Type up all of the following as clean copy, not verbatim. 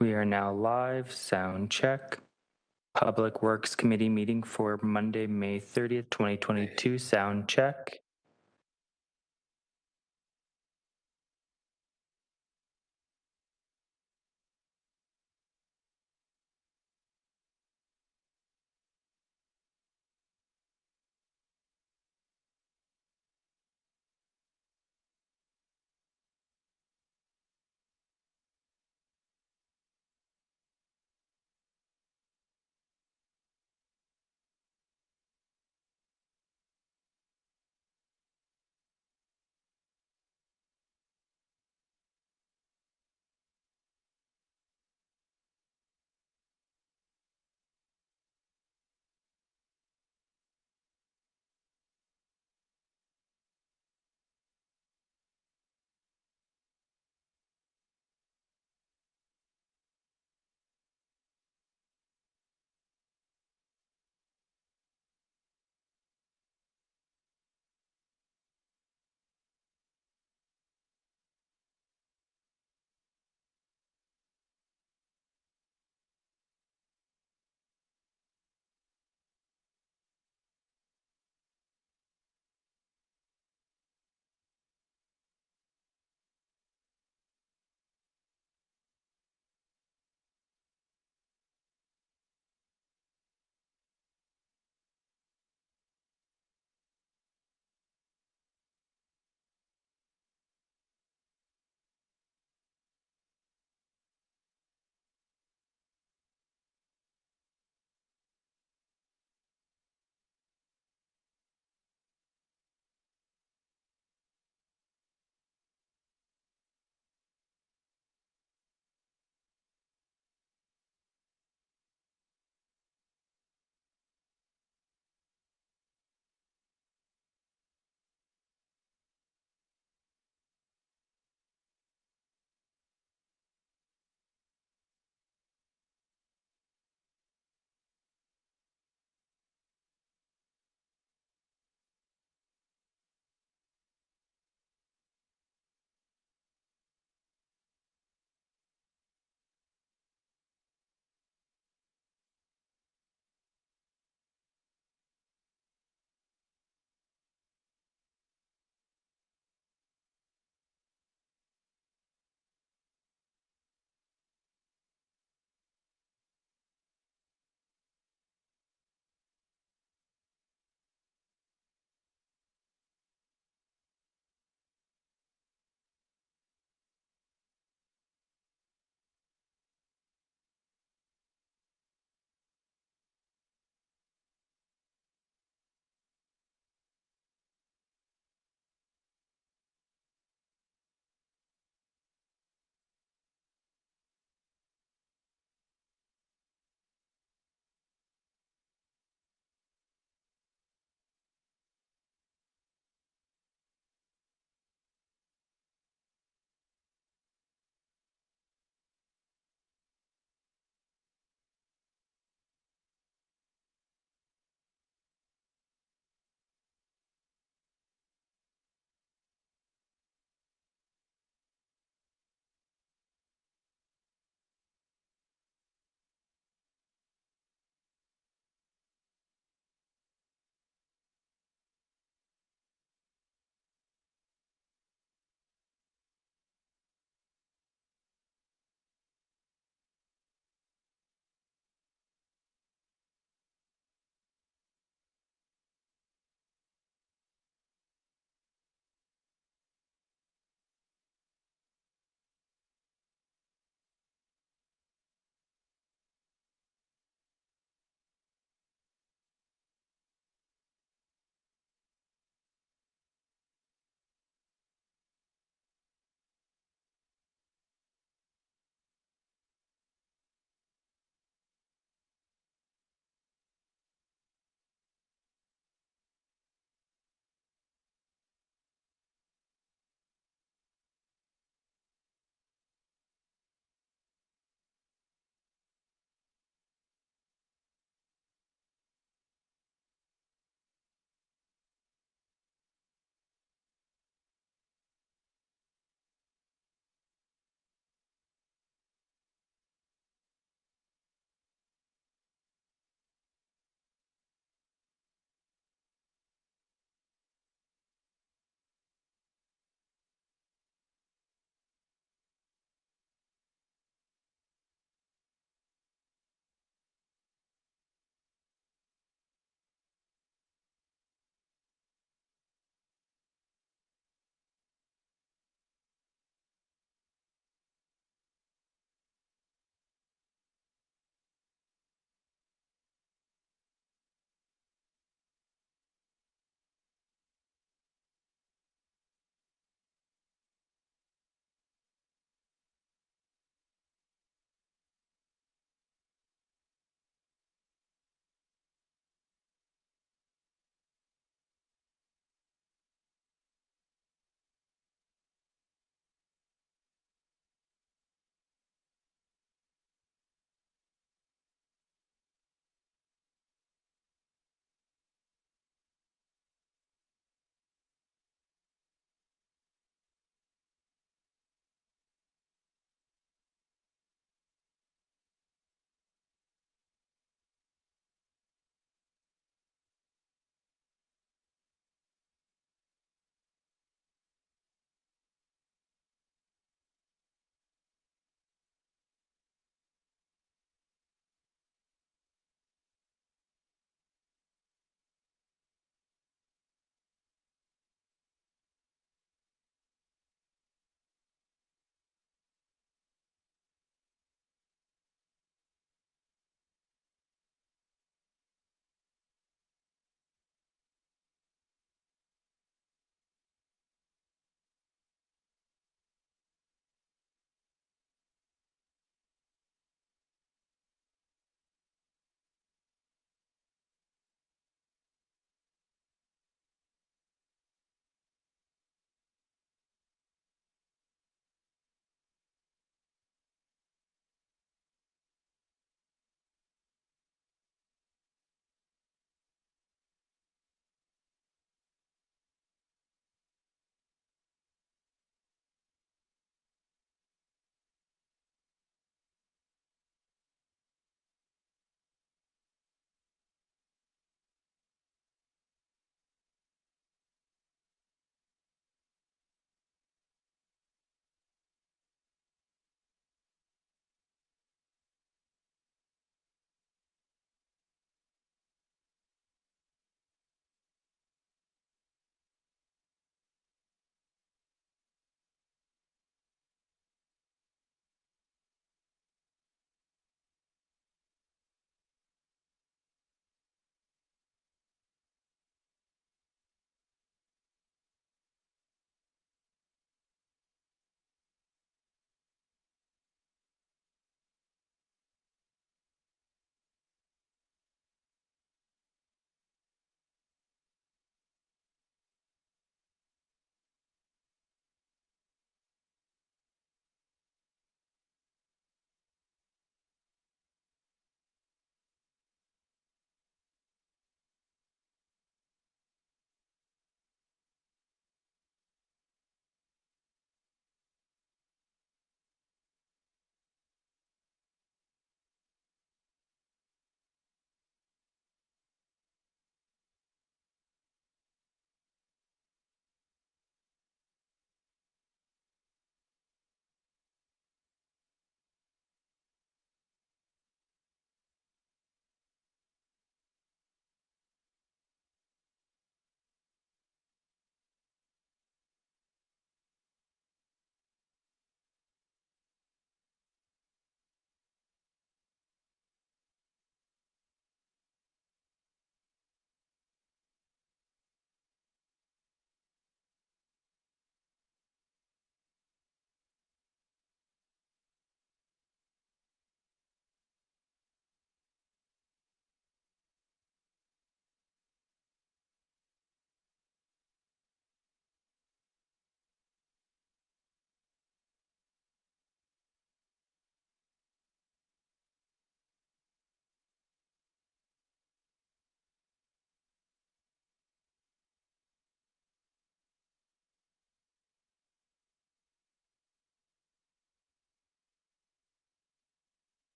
We are now live. Sound check. Public Works Committee meeting for Monday, May 30th, 2022. Sound check.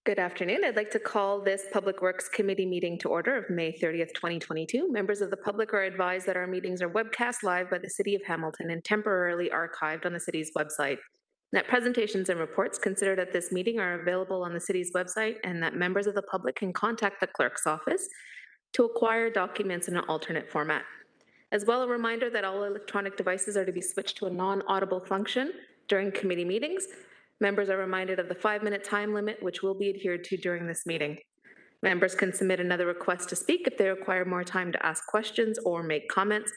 Good afternoon. I'd like to call this Public Works Committee meeting to order of May 30th, 2022. Members of the public are advised that our meetings are webcast live by the City of Hamilton and temporarily archived on the city's website. That presentations and reports considered at this meeting are available on the city's website, and that members of the public can contact the clerk's office to acquire documents in an alternate format. As well, a reminder that all electronic devices are to be switched to a non-audible function during committee meetings. Members are reminded of the 5-minute time limit, which will be adhered to during this meeting. Members can submit another request to speak if they require more time to ask questions or make comments.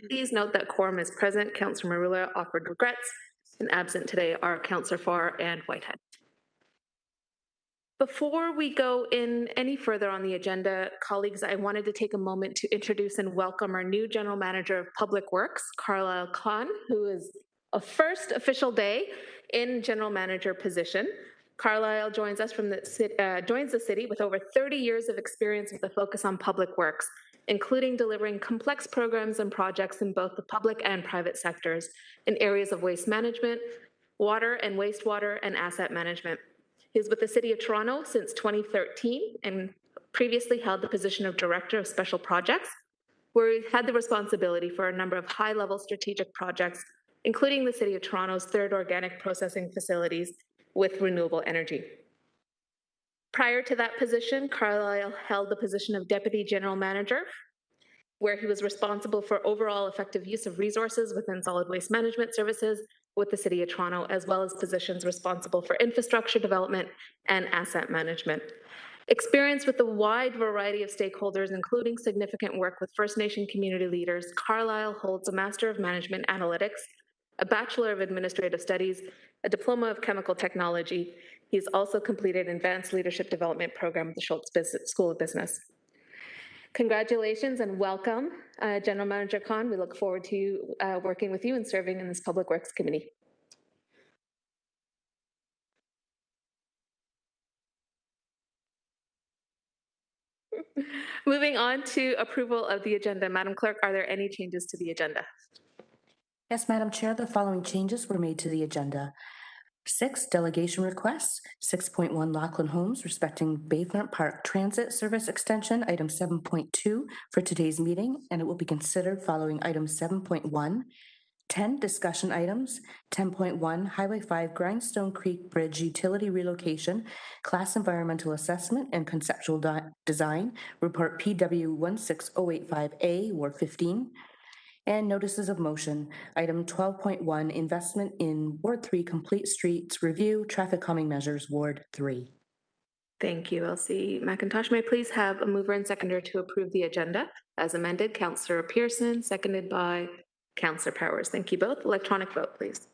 Please note that quorum is present. Councillor Marula offered regrets, and absent today are Councillor Farr and Whitehead. Before we go in any further on the agenda, colleagues, I wanted to take a moment to introduce and welcome our new General Manager of Public Works, Carlisle Khan, who is a first official day in General Manager position. Carlisle joins us from joins the city with over 30 years of experience with a focus on public works, including delivering complex programs and projects in both the public and private sectors in areas of waste management, water and wastewater, and asset management. He is with the City of Toronto since 2013 and previously held the position of Director of Special Projects, where he had the responsibility for a number of high-level strategic projects, including the City of Toronto's third organic processing facilities with renewable energy. Prior to that position, Carlisle held the position of Deputy General Manager, where he was responsible for overall effective use of resources within solid waste management services with the City of Toronto, as well as positions responsible for infrastructure development and asset management. Experience with a wide variety of stakeholders, including significant work with First Nation community leaders, Carlisle holds a Master of Management Analytics, a Bachelor of Administrative Studies, a Diploma of Chemical Technology. He's also completed an Advanced Leadership Development Program at the Schultz School of Business. Congratulations and welcome, General Manager Khan. We look forward to working with you and serving in this Public Works Committee. Moving on to approval of the agenda. Madam Clerk, are there any changes to the agenda? Yes, Madam Chair, the following changes were made to the agenda. 6, delegation requests. 6.1, Lakeland Homes respecting Bayfront Park Transit Service Extension, item 7.2 for today's meeting, and it will be considered following item 7.1. 10, discussion items. 10.1, Highway 5 Grindstone Creek Bridge Utility Relocation, Class Environmental Assessment and Conceptual Design, Report PW 16085A, Ward 15. And notices of motion. Item 12.1, investment in Ward 3 Complete Streets Review, Traffic Calming Measures, Ward 3. Thank you, Elsie McIntosh. May I please have a mover and seconder to approve the agenda as amended? Councillor Pearson, seconded by Councillor Powers. Thank you both. Electronic vote, please.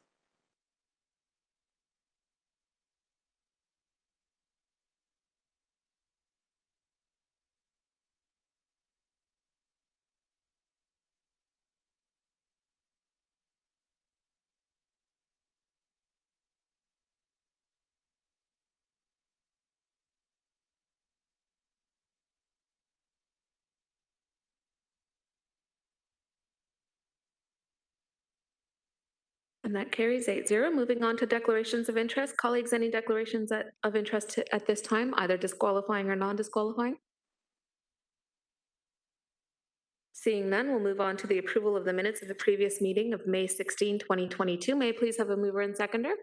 And that carries 8-0. Moving on to declarations of interest. Colleagues, any declarations of interest at this time, either disqualifying or non-disqualifying? Seeing none, we'll move on to the approval of the minutes of the previous meeting of May 16, 2022. May I please have a mover and seconder?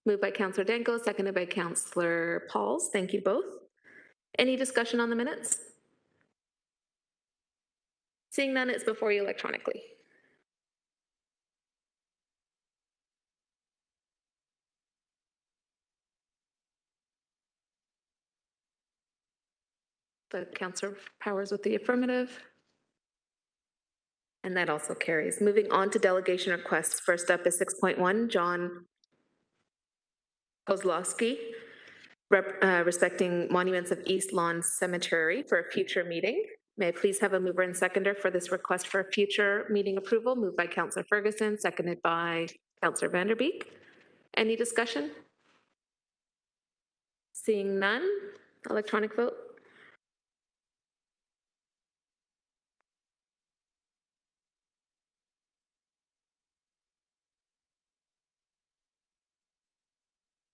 Moved by Councillor Danko, seconded by Councillor Pauls. Thank you both. Any discussion on the minutes? Seeing none, it's before you electronically. The Councillor Powers with the affirmative. And that also carries. Moving on to delegation requests. First up is 6.1, John Kozlowski, respecting monuments of East Lawn Cemetery for a future meeting. May I please have a mover and seconder for this request for future meeting approval? Moved by Councillor Ferguson, seconded by Councillor Vanderbeek. Any discussion? Seeing none, electronic vote.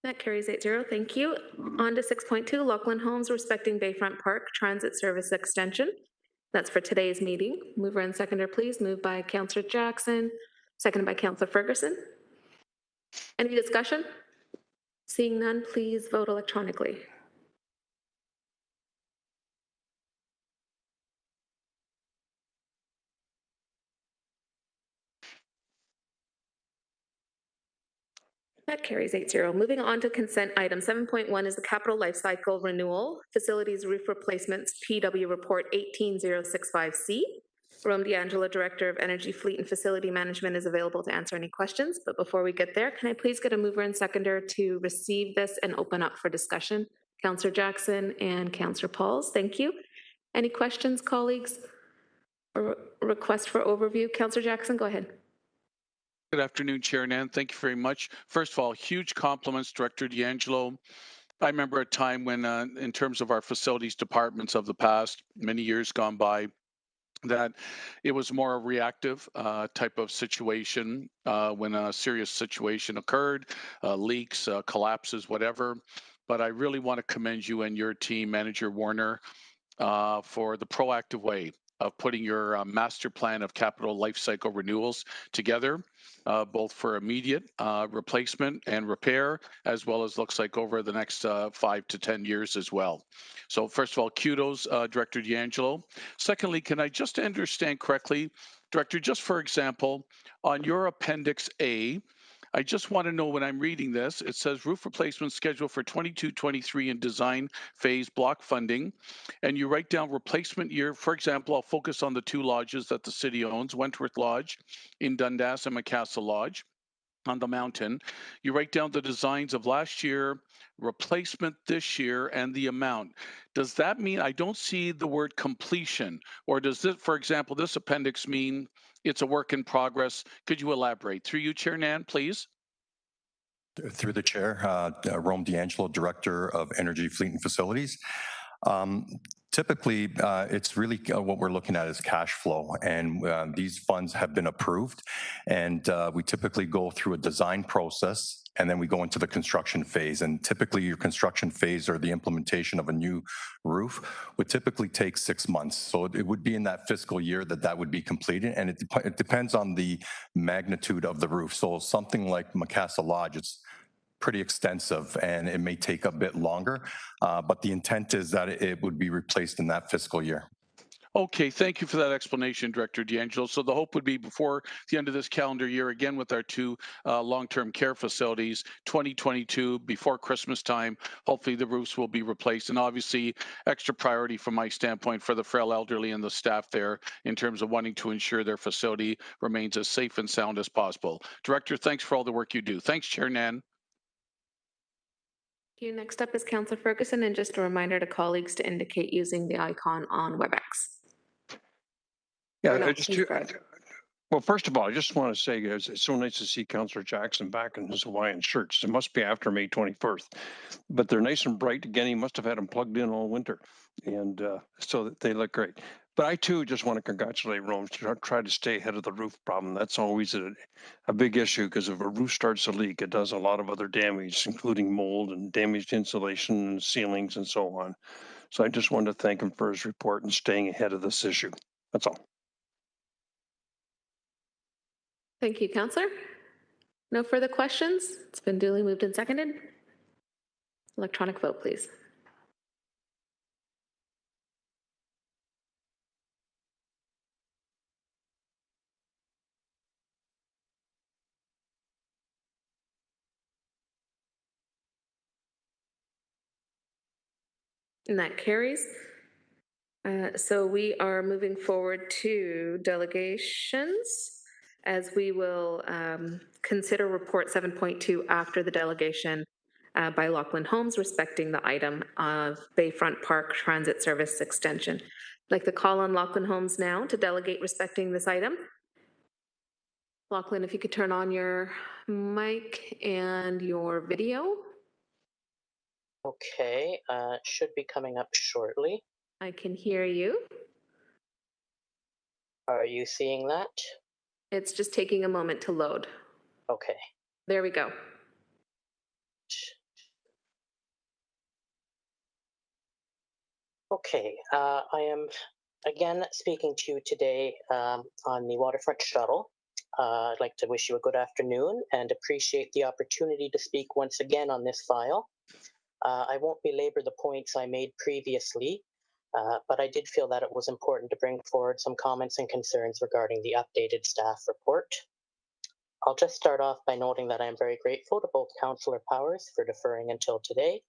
That carries 8-0. Thank you. On to 6.2, Lakeland Homes respecting Bayfront Park Transit Service Extension. That's for today's meeting. Mover and seconder, please. Moved by Councillor Jackson, seconded by Councillor Ferguson. Any discussion? Seeing none, please vote electronically. That carries 8-0. Moving on to consent item 7.1 is the capital life cycle renewal, facilities roof replacements, PW report 18065C. Rome D'Angelo, Director of Energy, Fleet and Facility Management, is available to answer any questions. But before we get there, can I please get a mover and seconder to receive this and open up for discussion? Councillor Jackson and Councillor Pauls, thank you. Any questions, colleagues? Or request for overview? Councillor Jackson, go ahead. Good afternoon, Chair Nan. Thank you very much. First of all, huge compliments, Director D'Angelo. I remember a time when, in terms of our facilities departments of the past, many years gone by, that it was more a reactive type of situation when a serious situation occurred, leaks, collapses, whatever. But I really want to commend you and your team, Manager Warner, for the proactive way of putting your master plan of capital life cycle renewals together, both for immediate replacement and repair, as well as looks like over the next 5 to 10 years as well. So first of all, kudos, Director D'Angelo. Secondly, can I just understand correctly, Director, just for example, on your Appendix A, I just want to know when I'm reading this, it says roof replacement schedule for 22-23 in design phase block funding. And you write down replacement year. For example, I'll focus on the two lodges that the city owns, Wentworth Lodge in Dundas and Macassa Lodge on the mountain. You write down the designs of last year, replacement this year, and the amount. Does that mean I don't see the word completion? Or does this, for example, this appendix mean it's a work in progress? Could you elaborate? Through you, Chair Nan, please. Through the chair, Rome D'Angelo, Director of Energy, Fleet and Facilities. Typically, it's really what we're looking at is cash flow, and these funds have been approved, and we typically go through a design process, and then we go into the construction phase. And typically, your construction phase or the implementation of a new roof would typically take 6 months. So it would be in that fiscal year that would be completed, and it depends on the magnitude of the roof. So something like Macassa Lodge, it's pretty extensive and it may take a bit longer, but the intent is that it would be replaced in that fiscal year. Okay, thank you for that explanation, Director D'Angelo. So the hope would be before the end of this calendar year, again with our two long-term care facilities, 2022, before Christmas time, hopefully the roofs will be replaced. And obviously, extra priority from my standpoint for the frail elderly and the staff there in terms of wanting to ensure their facility remains as safe and sound as possible. Director, thanks for all the work you do. Thanks, Chair Nan. Thank you. Next up is Councillor Ferguson, and just a reminder to colleagues to indicate using the icon on WebEx. Yeah, No, well, first of all, I just want to say, guys, it's so nice to see Councillor Jackson back in his Hawaiian shirts. It must be after May 21st, but they're nice and bright. Again, he must have had them plugged in all winter, and so they look great. But I too just want to congratulate Rome to try to stay ahead of the roof problem. That's always a big issue, because if a roof starts to leak, it does a lot of other damage, including mold and damaged insulation and ceilings and so on. So I just wanted to thank him for his report and staying ahead of this issue. That's all. Thank you, Councillor. No further questions? It's been duly moved and seconded. Electronic vote, please. And that carries. So we are moving forward to delegations, as we will consider report 7.2 after the delegation by Lakeland Homes respecting the item of Bayfront Park Transit Service Extension. I'd like to call on Lakeland Homes now to delegate respecting this item. Lakeland, if you could turn on your mic and your video. Okay, should be coming up shortly. I can hear you. Are you seeing that? It's just taking a moment to load. Okay. There we go. Okay, I am again speaking to you today on the waterfront shuttle. I'd like to wish you a good afternoon and appreciate the opportunity to speak once again on this file. I won't belabor the points I made previously, but I did feel that it was important to bring forward some comments and concerns regarding the updated staff report. I'll just start off by noting that I am very grateful to both Councillor Powers for deferring until today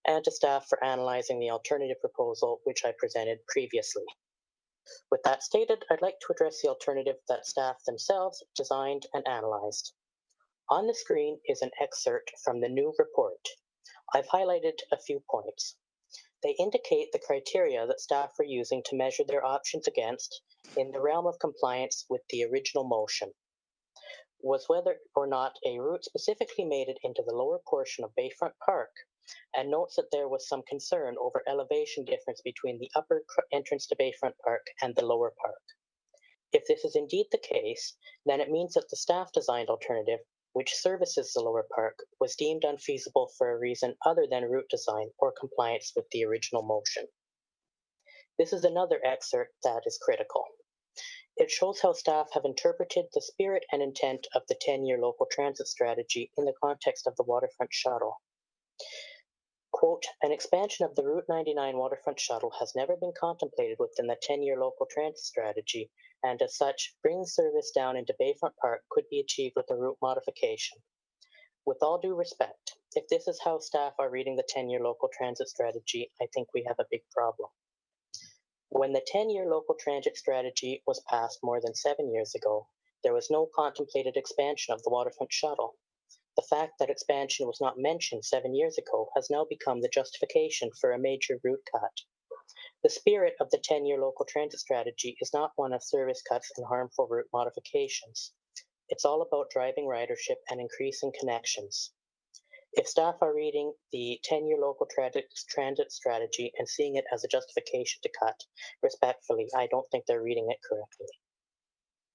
and to staff for analyzing the alternative proposal which I presented previously. With that stated, I'd like to address the alternative that staff themselves designed and analyzed. On the screen is an excerpt from the new report. I've highlighted a few points. They indicate the criteria that staff are using to measure their options against in the realm of compliance with the original motion. Was whether or not a route specifically made it into the lower portion of Bayfront Park, and notes that there was some concern over elevation difference between the upper entrance to Bayfront Park and the lower park. If this is indeed the case, then it means that the staff-designed alternative, which services the lower park, was deemed unfeasible for a reason other than route design or compliance with the original motion. This is another excerpt that is critical. It shows how staff have interpreted the spirit and intent of the 10-year local transit strategy in the context of the waterfront shuttle. Quote, an expansion of the Route 99 waterfront shuttle has never been contemplated within the 10-year local transit strategy, and as such, bringing service down into Bayfront Park could be achieved with a route modification. With all due respect, if this is how staff are reading the 10-year local transit strategy, I think we have a big problem. When the 10-year local transit strategy was passed more than 7 years ago, there was no contemplated expansion of the waterfront shuttle. The fact that expansion was not mentioned 7 years ago has now become the justification for a major route cut. The spirit of the 10-year local transit strategy is not one of service cuts and harmful route modifications. It's all about driving ridership and increasing connections. If staff are reading the 10-year local transit strategy and seeing it as a justification to cut, respectfully, I don't think they're reading it correctly.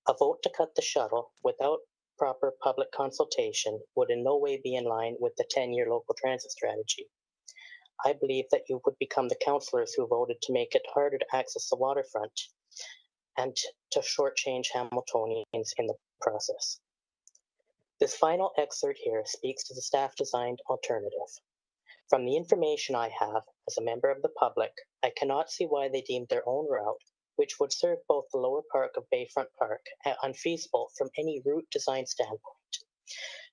A vote to cut the shuttle without proper public consultation would in no way be in line with the 10-year local transit strategy. I believe that you would become the councillors who voted to make it harder to access the waterfront and to shortchange Hamiltonians in the process. This final excerpt here speaks to the staff-designed alternative. From the information I have as a member of the public, I cannot see why they deemed their own route, which would serve both the lower park of Bayfront Park, unfeasible from any route design standpoint.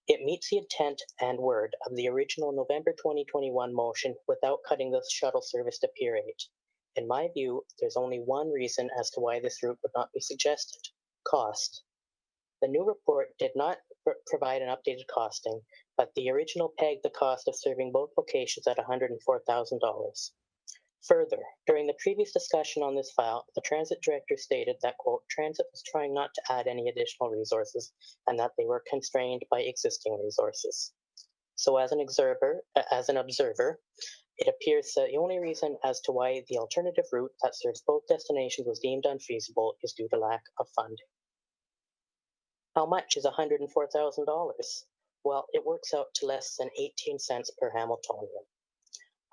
It meets the intent and word of the original November 2021 motion without cutting the shuttle service to Pier 8. In my view, there's only one reason as to why this route would not be suggested: cost. The new report did not provide an updated costing, but the original pegged the cost of serving both locations at $104,000. Further, during the previous discussion on this file, the transit director stated that, quote, transit was trying not to add any additional resources and that they were constrained by existing resources. So as an observer, it appears that the only reason as to why the alternative route that serves both destinations was deemed unfeasible is due to lack of funding. How much is $104,000? Well, it works out to less than 18 cents per Hamiltonian.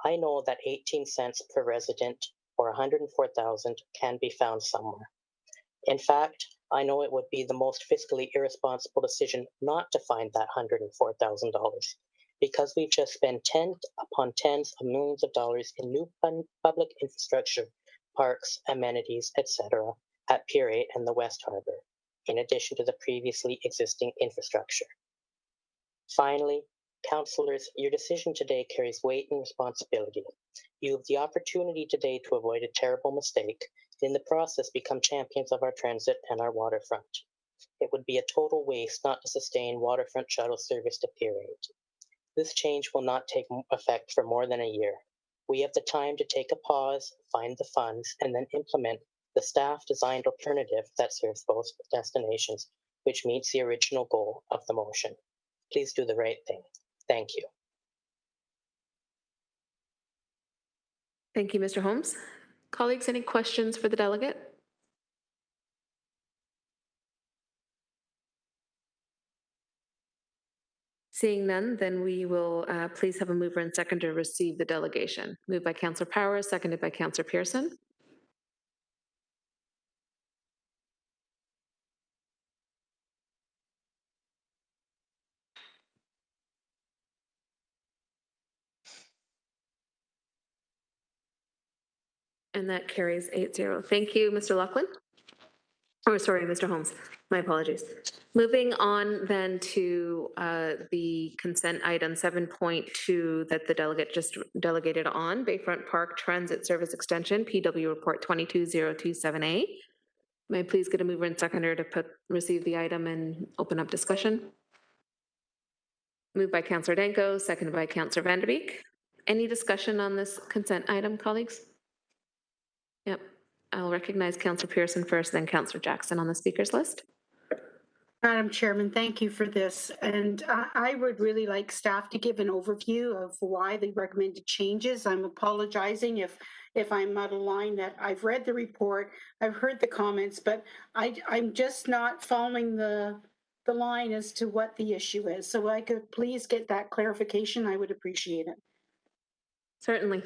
I know that 18 cents per resident or 104,000 can be found somewhere. In fact, I know it would be the most fiscally irresponsible decision not to find that $104,000 because we've just spent tens upon tens of millions of dollars in new public infrastructure, parks, amenities, etc. at Pier 8 and the West Harbour, in addition to the previously existing infrastructure. Finally, councillors, your decision today carries weight and responsibility. You have the opportunity today to avoid a terrible mistake, and in the process become champions of our transit and our waterfront. It would be a total waste not to sustain waterfront shuttle service to Pier 8. This change will not take effect for more than a year. We have the time to take a pause, find the funds, and then implement the staff-designed alternative that serves both destinations, which meets the original goal of the motion. Please do the right thing. Thank you. Thank you, Mr. Holmes. Colleagues, any questions for the delegate? Seeing none, then we will please have a mover and seconder to receive the delegation. Moved by Councillor Powers, seconded by Councillor Pearson. And that carries 8-0. Thank you, Mr. Lakeland. Oh, sorry, Mr. Holmes. My apologies. Moving on then to the consent item 7.2 that the delegate just delegated on, Bayfront Park Transit Service Extension, PW Report 22027A. May I please get a mover and seconder to receive the item and open up discussion? Moved by Councillor Danko, seconded by Councillor Vanderbeek. Any discussion on this consent item, colleagues? Yep. I'll recognize Councillor Pearson first, then Councillor Jackson on the speakers list. Madam Chairman, thank you for this. And I would really like staff to give an overview of why they recommended changes. I'm apologizing if I'm out of line. That I've read the report, I've heard the comments, but I'm just not following the line as to what the issue is. So I could please get that clarification. I would appreciate it. Certainly.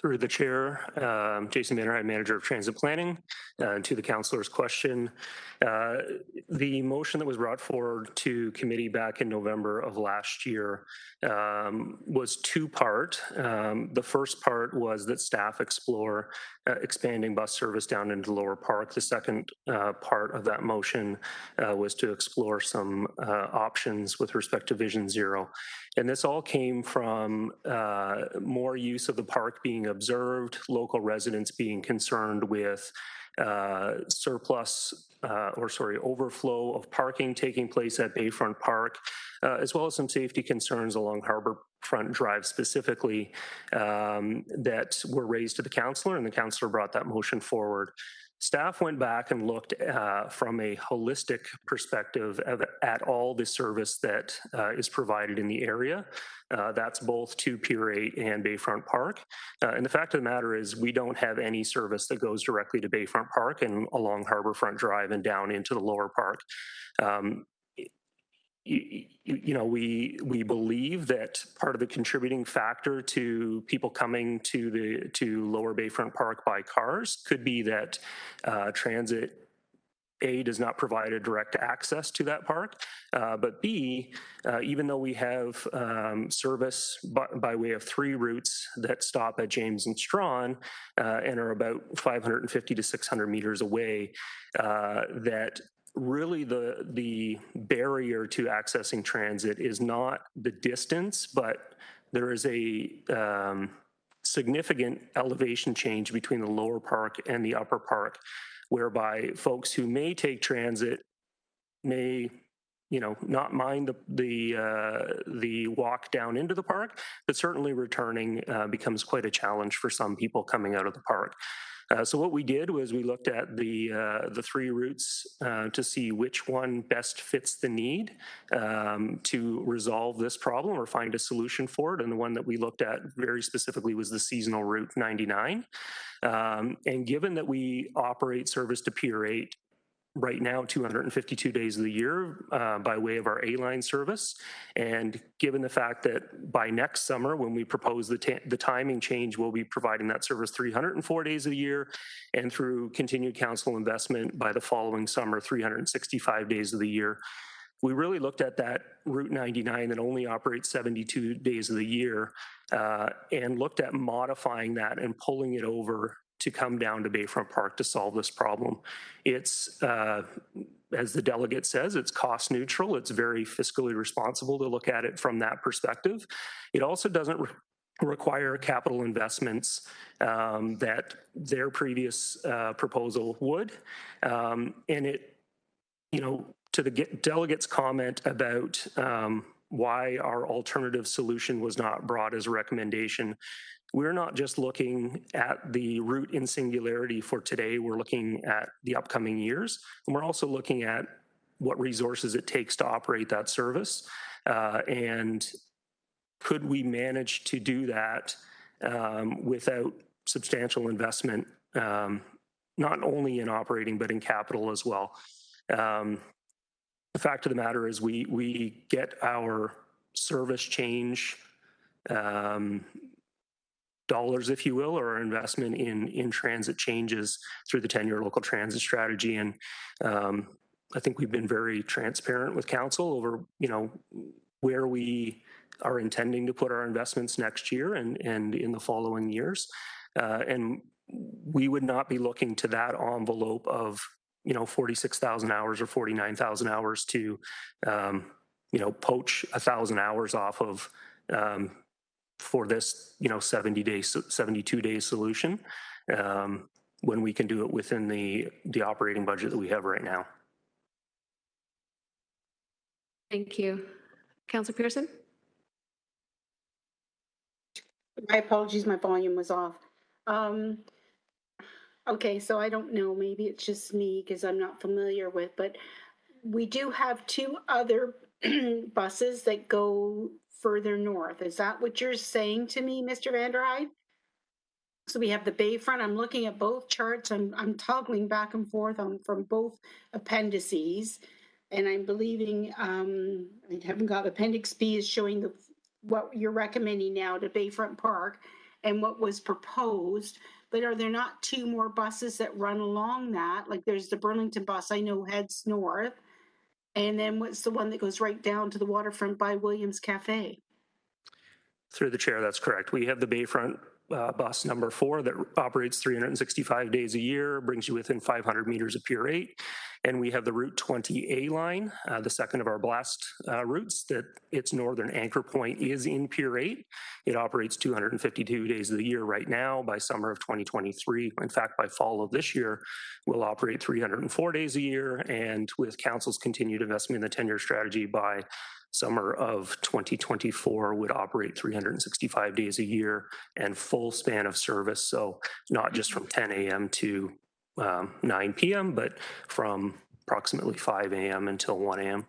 Through the chair, Jason Manner, I'm manager of transit planning. To the councillor's question, the motion that was brought forward to committee back in November of last year was two-part. The first part was that staff explore expanding bus service down into Lower Park. The second part of that motion was to explore some options with respect to Vision Zero. And this all came from more use of the park being observed, local residents being concerned with overflow of parking taking place at Bayfront Park, as well as some safety concerns along Harbourfront Drive specifically that were raised to the councillor, and the councillor brought that motion forward. Staff went back and looked from a holistic perspective at all the service that is provided in the area. That's both to Pier 8 and Bayfront Park. And the fact of the matter is we don't have any service that goes directly to Bayfront Park and along Harbourfront Drive and down into the Lower Park. We believe that part of the contributing factor to people coming to Lower Bayfront Park by cars could be that transit A, does not provide a direct access to that park, but B, even though we have service by way of 3 routes that stop at James and Strawn and are about 550 to 600 meters away, that really the barrier to accessing transit is not the distance, but there is a significant elevation change between the Lower Park and the Upper Park, whereby folks who may take transit may not mind the walk down into the park, but certainly returning becomes quite a challenge for some people coming out of the park. So what we did was we looked at the 3 routes to see which one best fits the need to resolve this problem or find a solution for it. And the one that we looked at very specifically was the seasonal route 99. And given that we operate service to Pier 8 right now 252 days of the year by way of our A-line service. And given the fact that by next summer, when we propose the timing change, we'll be providing that service 304 days of the year, and through continued council investment by the following summer, 365 days of the year. We really looked at that Route 99 that only operates 72 days of the year and looked at modifying that and pulling it over to come down to Bayfront Park to solve this problem. It's, as the delegate says, it's cost neutral. It's very fiscally responsible to look at it from that perspective. It also doesn't require capital investments that their previous proposal would. And it, to the delegate's comment about why our alternative solution was not brought as a recommendation, we're not just looking at the route in singularity for today, we're looking at the upcoming years, and we're also looking at what resources it takes to operate that service. And could we manage to do that without substantial investment, not only in operating, but in capital as well. the fact of the matter is we get our service change dollars, if you will, or our investment in transit changes through the 10-year local transit strategy. And I think we've been very transparent with council over, where we are intending to put our investments next year and in the following years. And we would not be looking to that envelope of 46,000 hours or 49,000 hours to poach 1,000 hours off of for this 72-day solution when we can do it within the operating budget that we have right now. Thank you. Councillor Pearson? My apologies, my volume was off. Okay, so I don't know, maybe it's just me because I'm not familiar with, but we do have two other buses that go further north. Is that what you're saying to me, Mr. Vanderhyde? So we have the Bayfront. I'm looking at both charts. I'm toggling back and forth from both appendices, and I'm believing I haven't got Appendix B is showing what you're recommending now to Bayfront Park and what was proposed. But are there not two more buses that run along that? Like there's the Burlington bus I know heads north, and then what's the one that goes right down to the waterfront by Williams Cafe? Through the chair, that's correct. We have the Bayfront bus number 4 that operates 365 days a year, brings you within 500 meters of Pier 8. And we have the Route 20A line, the second of our blast routes, that its northern anchor point is in Pier 8. It operates 252 days of the year right now. By summer of 2023, in fact, by fall of this year, we'll operate 304 days a year. And with council's continued investment in the 10-year strategy, by summer of 2024 would operate 365 days a year and full span of service. So not just from 10 a.m. to 9 p.m., but from approximately 5 a.m. until 1 a.m.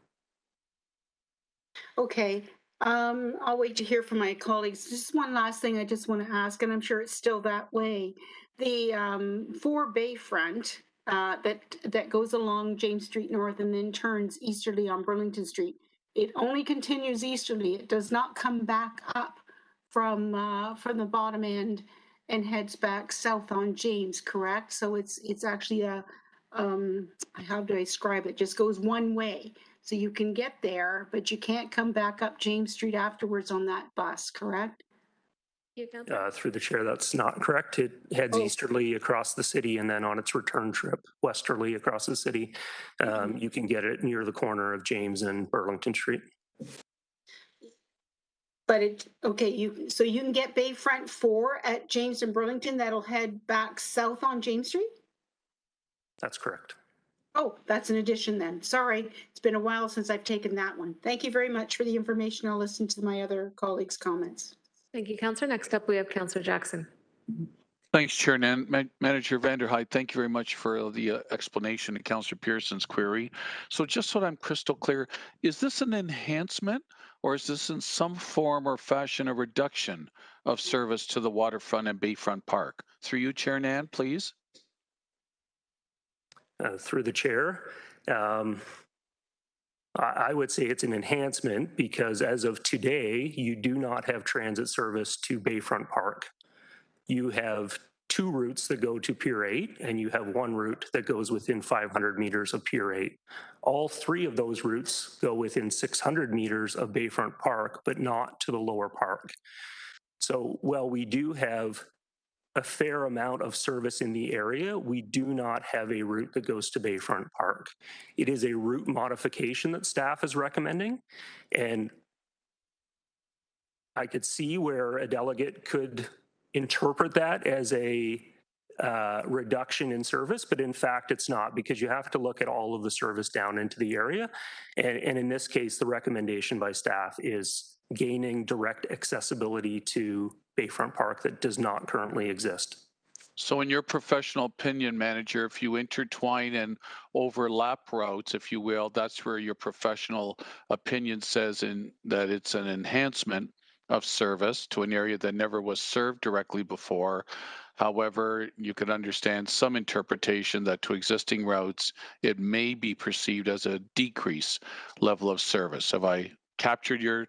Okay. I'll wait to hear from my colleagues. Just one last thing I just want to ask, and I'm sure it's still that way. The 4 Bayfront that goes along James Street North and then turns easterly on Burlington Street, it only continues easterly. It does not come back up from the bottom end and heads back south on James, correct? So it's actually a how do I describe it? Just goes one way. So you can get there, but you can't come back up James Street afterwards on that bus, correct? Through the chair, that's not correct. It heads easterly across the city, and then on its return trip westerly across the city, you can get it near the corner of James and Burlington Street. But so you can get Bayfront 4 at James and Burlington. That'll head back south on James Street? That's correct. Oh, that's an addition then. Sorry, it's been a while since I've taken that one. Thank you very much for the information. I'll listen to my other colleagues' comments. Thank you, Councillor. Next up, we have Councillor Jackson. Thanks, Chair Nan. Manager Vanderhyde, thank you very much for the explanation of Councillor Pearson's query. So just so that I'm crystal clear, is this an enhancement or is this in some form or fashion a reduction of service to the waterfront and Bayfront Park? Through you, Chair Nan, please. Through the chair, I would say it's an enhancement because as of today, you do not have transit service to Bayfront Park. You have 2 routes that go to Pier 8, and you have 1 route that goes within 500 meters of Pier 8. All 3 of those routes go within 600 meters of Bayfront Park, but not to the lower park. So while we do have a fair amount of service in the area, we do not have a route that goes to Bayfront Park. It is a route modification that staff is recommending, and I could see where a delegate could interpret that as a reduction in service, but in fact it's not, because you have to look at all of the service down into the area. And in this case, the recommendation by staff is gaining direct accessibility to Bayfront Park that does not currently exist. So in your professional opinion, Manager, if you intertwine and overlap routes, if you will, that's where your professional opinion says that it's an enhancement of service to an area that never was served directly before. However, you could understand some interpretation that to existing routes, it may be perceived as a decrease level of service. Have I captured your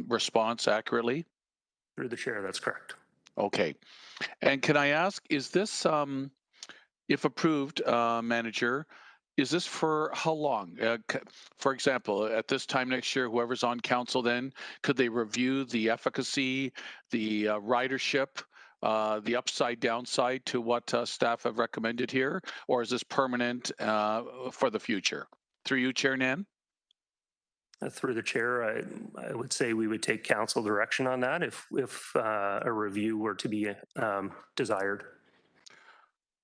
response accurately? Through the chair, that's correct. Okay. And can I ask, is this, if approved, manager, is this for how long? For example, at this time next year, whoever's on council then, could they review the efficacy, the ridership, the upside downside to what staff have recommended here? Or is this permanent for the future? Through you, Chair Nan? Through the chair, I would say we would take council direction on that if a review were to be desired.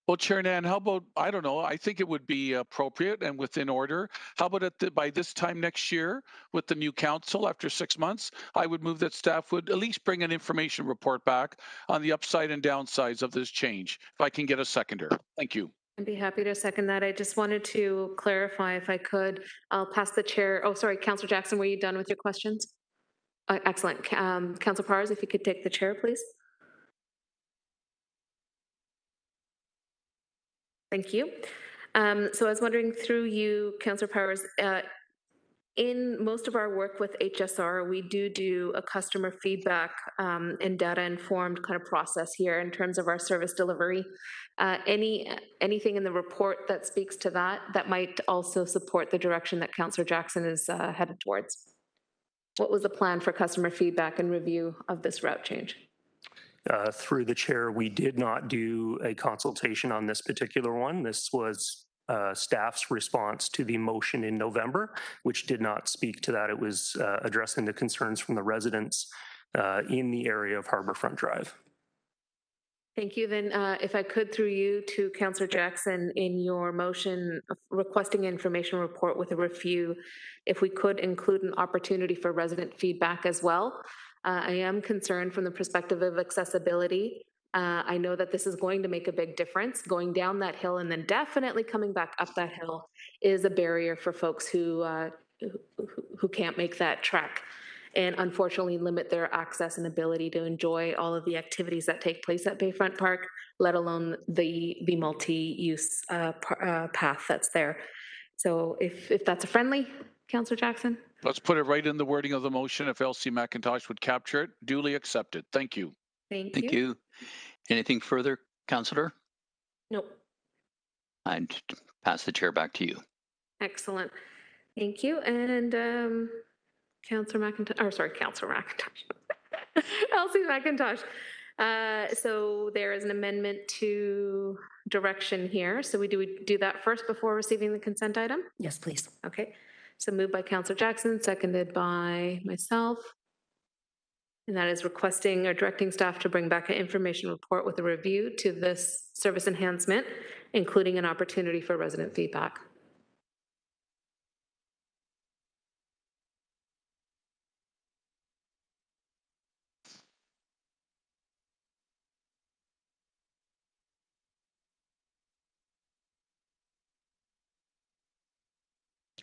Well, Chair Nan, how about, I don't know, I think it would be appropriate and within order. How about by this time next year with the new council after 6 months, I would move that staff would at least bring an information report back on the upside and downsides of this change. If I can get a seconder. Thank you. I'd be happy to second that. I just wanted to clarify if I could. I'll pass the chair. Oh, sorry, Councillor Jackson, were you done with your questions? Excellent. Councillor Powers, if you could take the chair, please. Thank you. So I was wondering through you, Councillor Powers, in most of our work with HSR, we do a customer feedback and data informed kind of process here in terms of our service delivery. Anything in the report that speaks to that might also support the direction that Councillor Jackson is headed towards? What was the plan for customer feedback and review of this route change? Through the chair, we did not do a consultation on this particular one. This was staff's response to the motion in November, which did not speak to that. It was addressing the concerns from the residents in the area of Harbourfront Drive. Thank you. Then if I could, through you to Councillor Jackson, in your motion requesting information report with a review, if we could include an opportunity for resident feedback as well. I am concerned from the perspective of accessibility. I know that this is going to make a big difference. Going down that hill and then definitely coming back up that hill is a barrier for folks who can't make that trek and unfortunately limit their access and ability to enjoy all of the activities that take place at Bayfront Park, let alone the multi-use path that's there. So if that's a friendly, Councillor Jackson? Let's put it right in the wording of the motion. If Elsie McIntosh would capture it, duly accepted. Thank you. Thank you. Anything further, Councillor? Nope. I'd pass the chair back to you. Excellent. Thank you. And Councillor McIntosh, or sorry, Councillor McIntosh. Elsie McIntosh. So there is an amendment to direction here. So we do that first before receiving the consent item? Yes, please. Okay. So moved by Councillor Jackson, seconded by myself. And that is requesting or directing staff to bring back an information report with a review to this service enhancement, including an opportunity for resident feedback.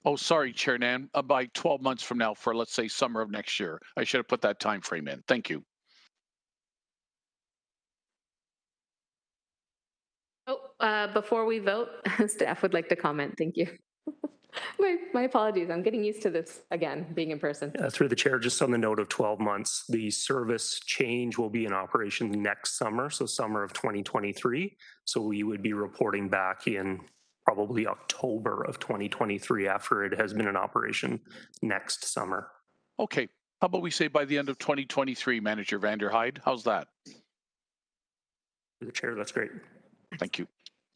Oh, sorry, Chair Nan, by 12 months from now for, let's say, summer of next year. I should have put that time frame in. Thank you. Oh, before we vote, staff would like to comment. Thank you. My apologies. I'm getting used to this again, being in person. Through the chair, just on the note of 12 months, the service change will be in operation next summer, so summer of 2023. So we would be reporting back in probably October of 2023 after it has been in operation next summer. Okay. How about we say by the end of 2023, Manager Vanderhyde? How's that? Through the chair, that's great. Thank you.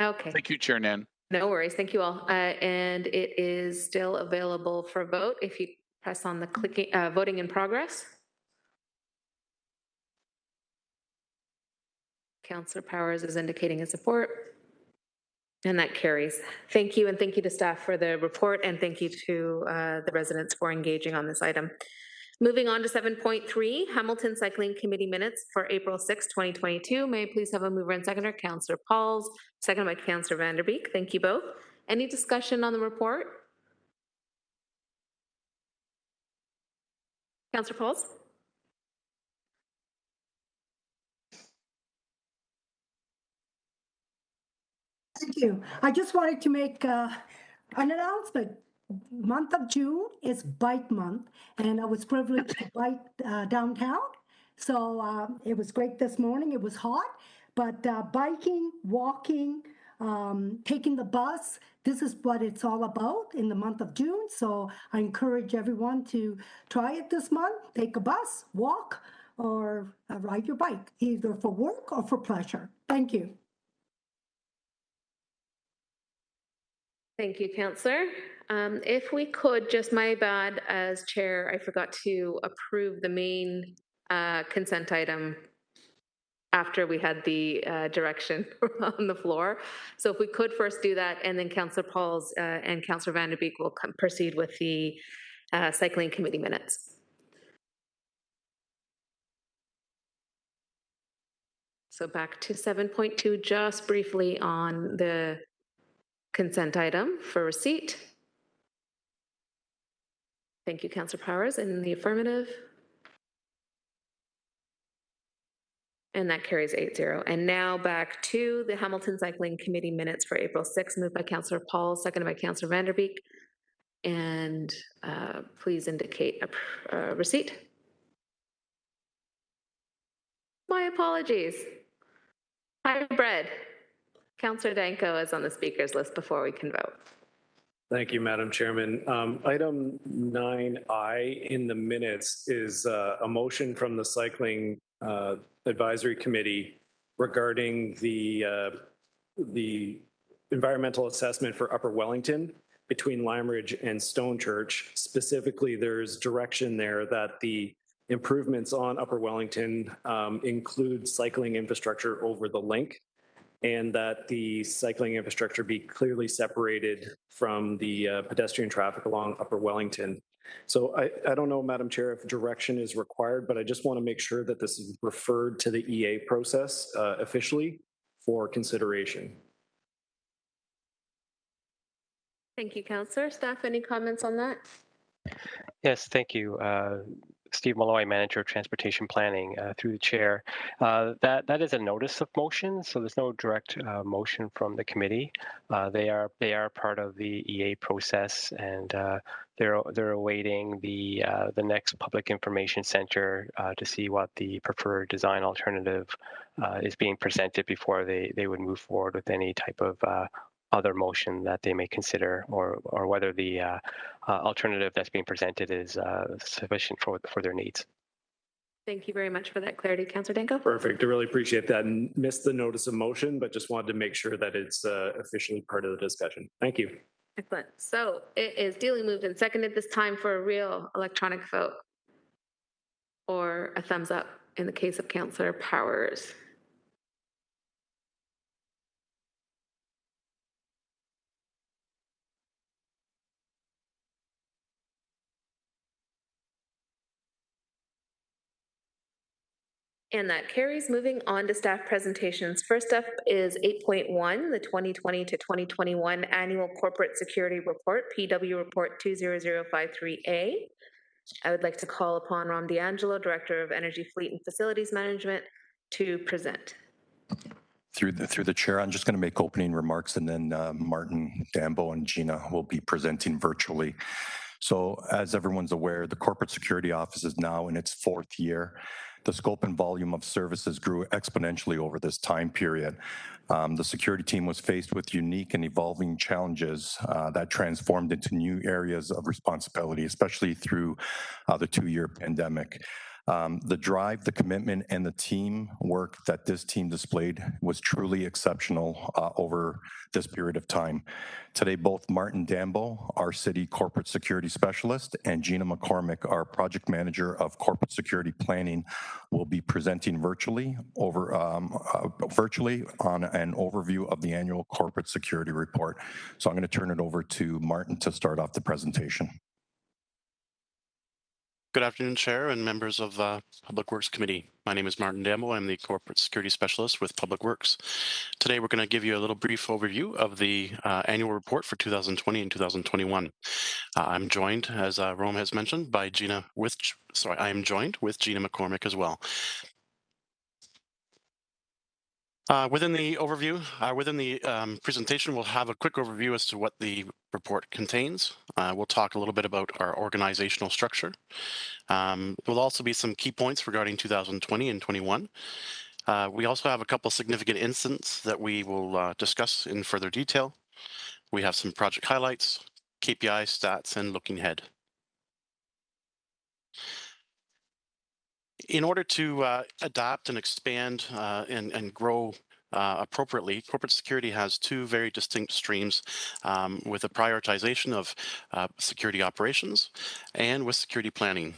Okay. Thank you, Chair Nan. No worries. Thank you all. And it is still available for vote if you press on the clicking, voting in progress. Councillor Powers is indicating his support. And that carries. Thank you, and thank you to staff for the report, and thank you to the residents for engaging on this item. Moving on to 7.3, Hamilton Cycling Committee minutes for April 6, 2022. May I please have a mover and seconder? Councillor Pauls, second by Councillor Vanderbeek. Thank you both. Any discussion on the report? Councillor Pauls? Thank you. I just wanted to make an announcement. Month of June is Bike Month, and I was privileged to bike downtown. So it was great this morning. It was hot, but biking, walking, taking the bus, this is what it's all about in the month of June. So I encourage everyone to try it this month. Take a bus, walk, or ride your bike, either for work or for pleasure. Thank you. Thank you, Councillor. If we could, just my bad as chair, I forgot to approve the main consent item after we had the direction on the floor. So if we could first do that, and then Councillor Pauls and Councillor Van Der Beek will proceed with the cycling committee minutes. So back to 7.2, just briefly on the consent item for receipt. Thank you, Councillor Powers, in the affirmative. And that carries 8-0. And now back to the Hamilton Cycling Committee minutes for April 6th, moved by Councillor Paul, seconded by Councillor Van Der Beek. And please indicate a receipt. My apologies. Hybrid. Councillor Danko is on the speakers list before we can vote. Thank you, Madam Chairman. Item 9I in the minutes is a motion from the Cycling Advisory Committee regarding the environmental assessment for Upper Wellington between Lime Ridge and Stonechurch. Specifically, there's direction there that the improvements on Upper Wellington include cycling infrastructure over the link, and that the cycling infrastructure be clearly separated from the pedestrian traffic along Upper Wellington. So I don't know, Madam Chair, if direction is required, but I just want to make sure that this is referred to the EA process officially for consideration. Thank you, Councillor. Staff, any comments on that? Yes, thank you. Steve Malloy, Manager of Transportation Planning, through the chair. That is a notice of motion, so there's no direct motion from the committee. They are part of the EA process, and they're awaiting the next public information center to see what the preferred design alternative is being presented before they would move forward with any type of other motion that they may consider, or whether the alternative that's being presented is sufficient for their needs. Thank you very much for that clarity, Councillor Danko. Perfect. I really appreciate that, and missed the notice of motion, but just wanted to make sure that it's officially part of the discussion. Thank you. Excellent. So it is duly moved and seconded this time for a real electronic vote, or a thumbs up in the case of Councillor Powers. And that carries. Moving on to staff presentations. First up is 8.1, the 2020 to 2021 Annual Corporate Security Report, PW Report 20053A. I would like to call upon Ram D'Angelo, Director of Energy Fleet and Facilities Management, to present. Through the chair, I'm just going to make opening remarks, and then Martin, Dambo, and Gina will be presenting virtually. So as everyone's aware, the Corporate Security Office is now in its 4th year. The scope and volume of services grew exponentially over this time period. The security team was faced with unique and evolving challenges that transformed into new areas of responsibility, especially through the 2-year pandemic. The drive, the commitment, and the teamwork that this team displayed was truly exceptional over this period of time. Today, both Martin Dambo, our City Corporate Security Specialist, and Gina McCormick, our Project Manager of Corporate Security Planning, will be presenting virtually on an overview of the Annual Corporate Security Report. So I'm going to turn it over to Martin to start off the presentation. Good afternoon, Chair and members of Public Works Committee. My name is Martin Dambo. I'm the Corporate Security Specialist with Public Works. Today, we're going to give you a little brief overview of the annual report for 2020 and 2021. I'm joined, as Rome has mentioned, by I am joined with Gina McCormick as well. Within the overview, within the presentation, we'll have a quick overview as to what the report contains. We'll talk a little bit about our organizational structure. There'll also be some key points regarding 2020 and 21. We also have a couple significant incidents that we will discuss in further detail. We have some project highlights, KPI stats, and looking ahead. In order to adapt and expand and grow appropriately, corporate security has two very distinct streams with a prioritization of security operations and with security planning.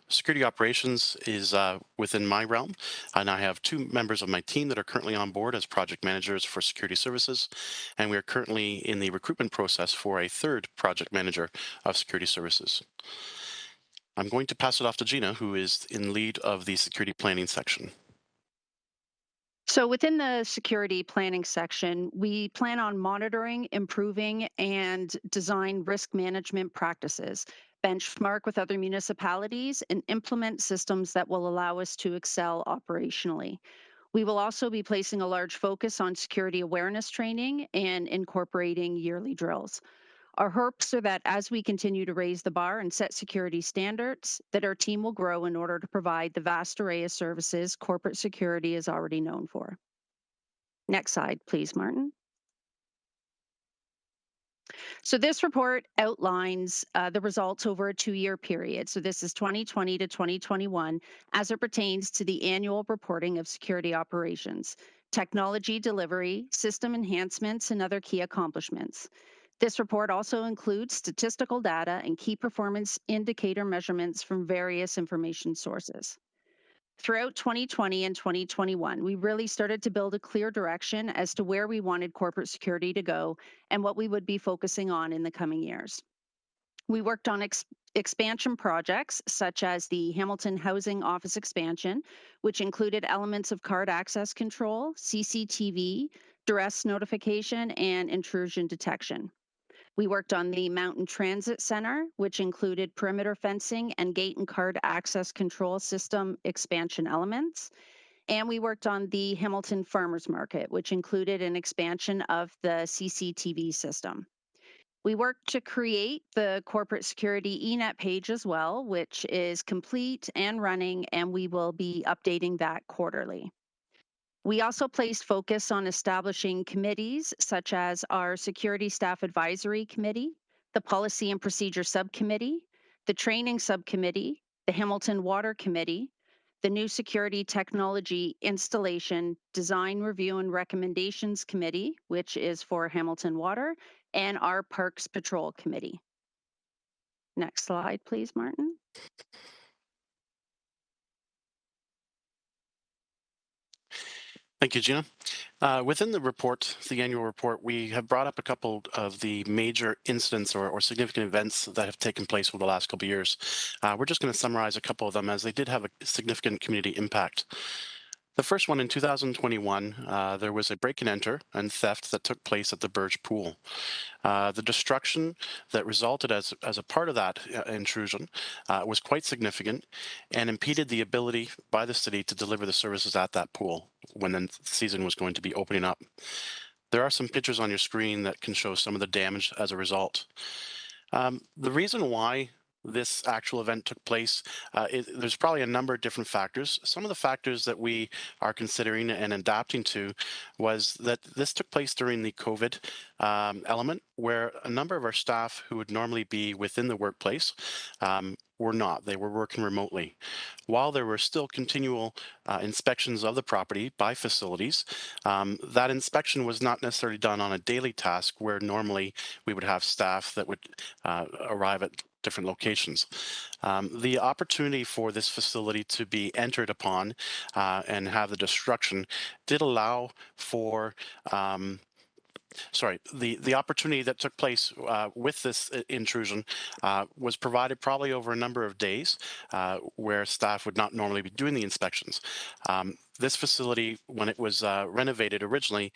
Security operations is within my realm, and I have two members of my team that are currently on board as project managers for security services, and we are currently in the recruitment process for a third project manager of security services. I'm going to pass it off to Gina, who is in lead of the security planning section. So within the security planning section, we plan on monitoring, improving, and design risk management practices, benchmark with other municipalities, and implement systems that will allow us to excel operationally. We will also be placing a large focus on security awareness training and incorporating yearly drills. Our hopes are that as we continue to raise the bar and set security standards, that our team will grow in order to provide the vast array of services corporate security is already known for. Next slide, please, Martin. So this report outlines the results over a 2-year period. So this is 2020 to 2021 as it pertains to the annual reporting of security operations, technology delivery, system enhancements, and other key accomplishments. This report also includes statistical data and key performance indicator measurements from various information sources. Throughout 2020 and 2021, we really started to build a clear direction as to where we wanted corporate security to go and what we would be focusing on in the coming years. We worked on expansion projects such as the Hamilton Housing Office expansion, which included elements of card access control, CCTV, duress notification, and intrusion detection. We worked on the Mountain Transit Center, which included perimeter fencing and gate and card access control system expansion elements. And we worked on the Hamilton Farmers Market, which included an expansion of the CCTV system. We worked to create the corporate security ENET page as well, which is complete and running, and we will be updating that quarterly. We also placed focus on establishing committees such as our Security Staff Advisory Committee, the Policy and Procedure Subcommittee, the Training Subcommittee, the Hamilton Water Committee, the New Security Technology Installation Design Review and Recommendations Committee, which is for Hamilton Water, and our Parks Patrol Committee. Next slide, please, Martin. Thank you, Gina. Within the report, the annual report, we have brought up a couple of the major incidents or significant events that have taken place over the last couple of years. We're just going to summarize a couple of them as they did have a significant community impact. The first one in 2021, there was a break and enter and theft that took place at the Burge Pool. The destruction that resulted as a part of that intrusion was quite significant and impeded the ability by the city to deliver the services at that pool when the season was going to be opening up. There are some pictures on your screen that can show some of the damage as a result. The reason why this actual event took place, there's probably a number of different factors. Some of the factors that we are considering and adapting to was that this took place during the COVID element, where a number of our staff who would normally be within the workplace were not. They were working remotely. While there were still continual inspections of the property by facilities, that inspection was not necessarily done on a daily task where normally we would have staff that would arrive at different locations. The opportunity for this facility to be entered upon and have the destruction did allow for the opportunity that took place with this intrusion was provided probably over a number of days where staff would not normally be doing the inspections. This facility, when it was renovated originally,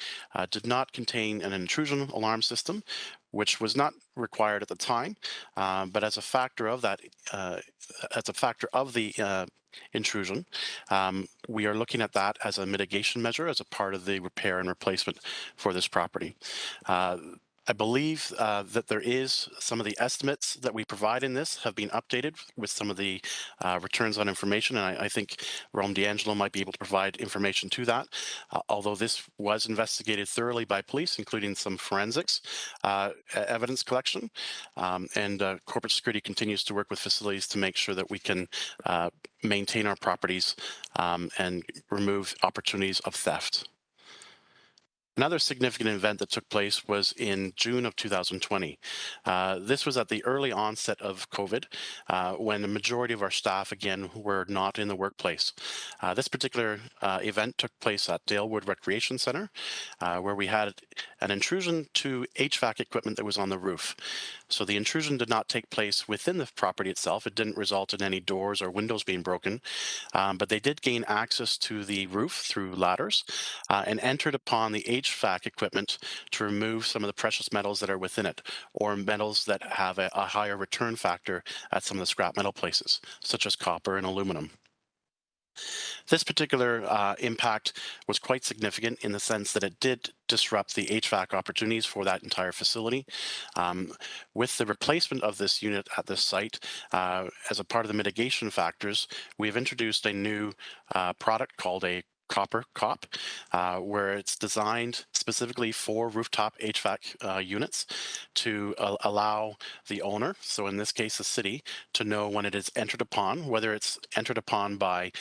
did not contain an intrusion alarm system, which was not required at the time, but as a factor of that, as a factor of the intrusion. We are looking at that as a mitigation measure as a part of the repair and replacement for this property. I believe that there is some of the estimates that we provide in this have been updated with some of the returns on information, and I think Rome D'Angelo might be able to provide information to that. Although this was investigated thoroughly by police, including some forensics evidence collection, and corporate security continues to work with facilities to make sure that we can maintain our properties and remove opportunities of theft. Another significant event that took place was in June of 2020. This was at the early onset of COVID, when the majority of our staff, again, were not in the workplace. This particular event took place at Dalewood Recreation Center, where we had an intrusion to HVAC equipment that was on the roof. So the intrusion did not take place within the property itself. It didn't result in any doors or windows being broken, but they did gain access to the roof through ladders and entered upon the HVAC equipment to remove some of the precious metals that are within it, or metals that have a higher return factor at some of the scrap metal places, such as copper and aluminum. This particular impact was quite significant in the sense that it did disrupt the HVAC opportunities for that entire facility. With the replacement of this unit at this site, as a part of the mitigation factors, we've introduced a new product called a copper cop, where it's designed specifically for rooftop HVAC units to allow the owner, so in this case the city, to know when it is entered upon, whether it's entered upon by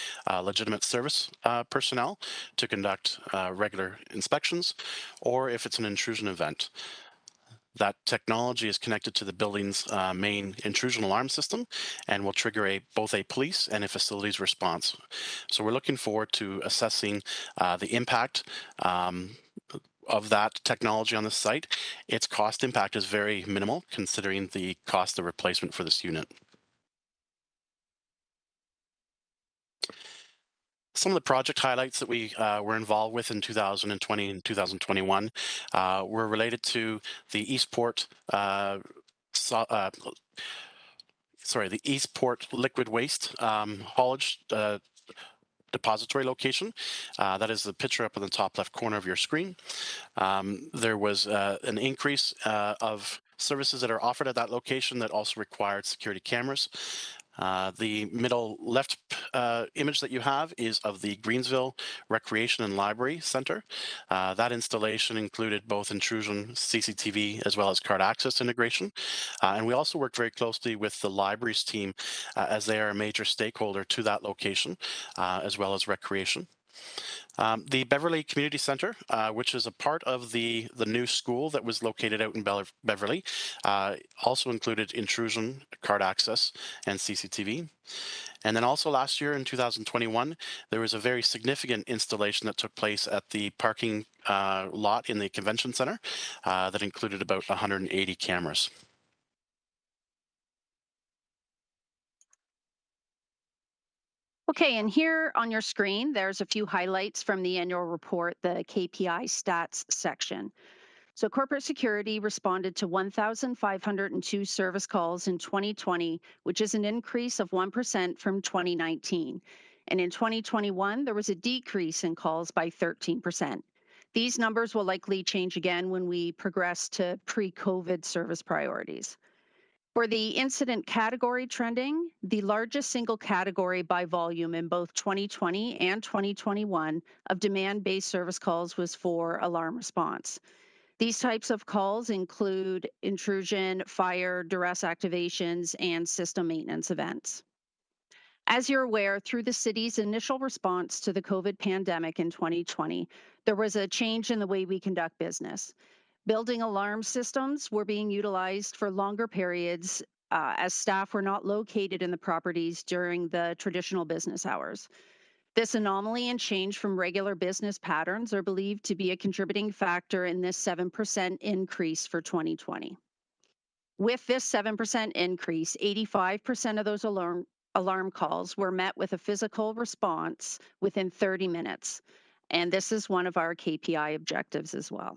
legitimate service personnel to conduct regular inspections, or if it's an intrusion event. That technology is connected to the building's main intrusion alarm system and will trigger both a police and a facilities response. So we're looking forward to assessing the impact of that technology on the site. Its cost impact is very minimal considering the cost of replacement for this unit. Some of the project highlights that we were involved with in 2020 and 2021 were related to the Eastport the Eastport liquid waste haulage depository location. That is the picture up in the top left corner of your screen. There was an increase of services that are offered at that location that also required security cameras. The middle left image that you have is of the Greensville Recreation and Library Center. That installation included both intrusion, CCTV, as well as card access integration. And we also worked very closely with the libraries team as they are a major stakeholder to that location, as well as recreation. The Beverly Community Center, which is a part of the new school that was located out in Beverly, also included intrusion, card access, and CCTV. And then also last year in 2021, there was a very significant installation that took place at the parking lot in the convention center that included about 180 cameras. Okay, and here on your screen, there's a few highlights from the annual report, the KPI stats section. So corporate security responded to 1,502 service calls in 2020, which is an increase of 1% from 2019. And in 2021, there was a decrease in calls by 13%. These numbers will likely change again when we progress to pre-COVID service priorities. For the incident category trending, the largest single category by volume in both 2020 and 2021 of demand-based service calls was for alarm response. These types of calls include intrusion, fire, duress activations, and system maintenance events. As you're aware, through the city's initial response to the COVID pandemic in 2020, there was a change in the way we conduct business. Building alarm systems were being utilized for longer periods as staff were not located in the properties during the traditional business hours. This anomaly and change from regular business patterns are believed to be a contributing factor in this 7% increase for 2020. With this 7% increase, 85% of those alarm calls were met with a physical response within 30 minutes. And this is one of our KPI objectives as well.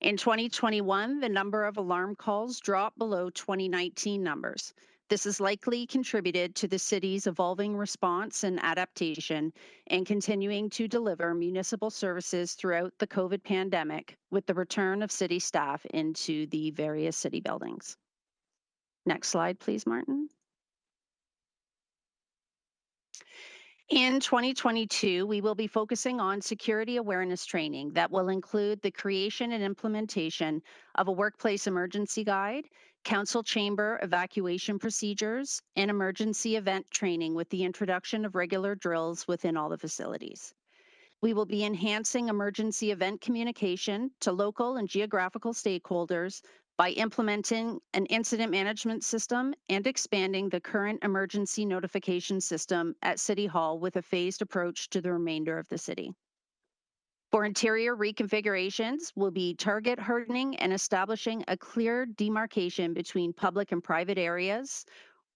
In 2021, the number of alarm calls dropped below 2019 numbers. This has likely contributed to the city's evolving response and adaptation and continuing to deliver municipal services throughout the COVID pandemic with the return of city staff into the various city buildings. Next slide, please, Martin. In 2022, we will be focusing on security awareness training that will include the creation and implementation of a workplace emergency guide, council chamber evacuation procedures, and emergency event training with the introduction of regular drills within all the facilities. We will be enhancing emergency event communication to local and geographical stakeholders by implementing an incident management system and expanding the current emergency notification system at City Hall with a phased approach to the remainder of the city. For interior reconfigurations, we'll be target hardening and establishing a clear demarcation between public and private areas,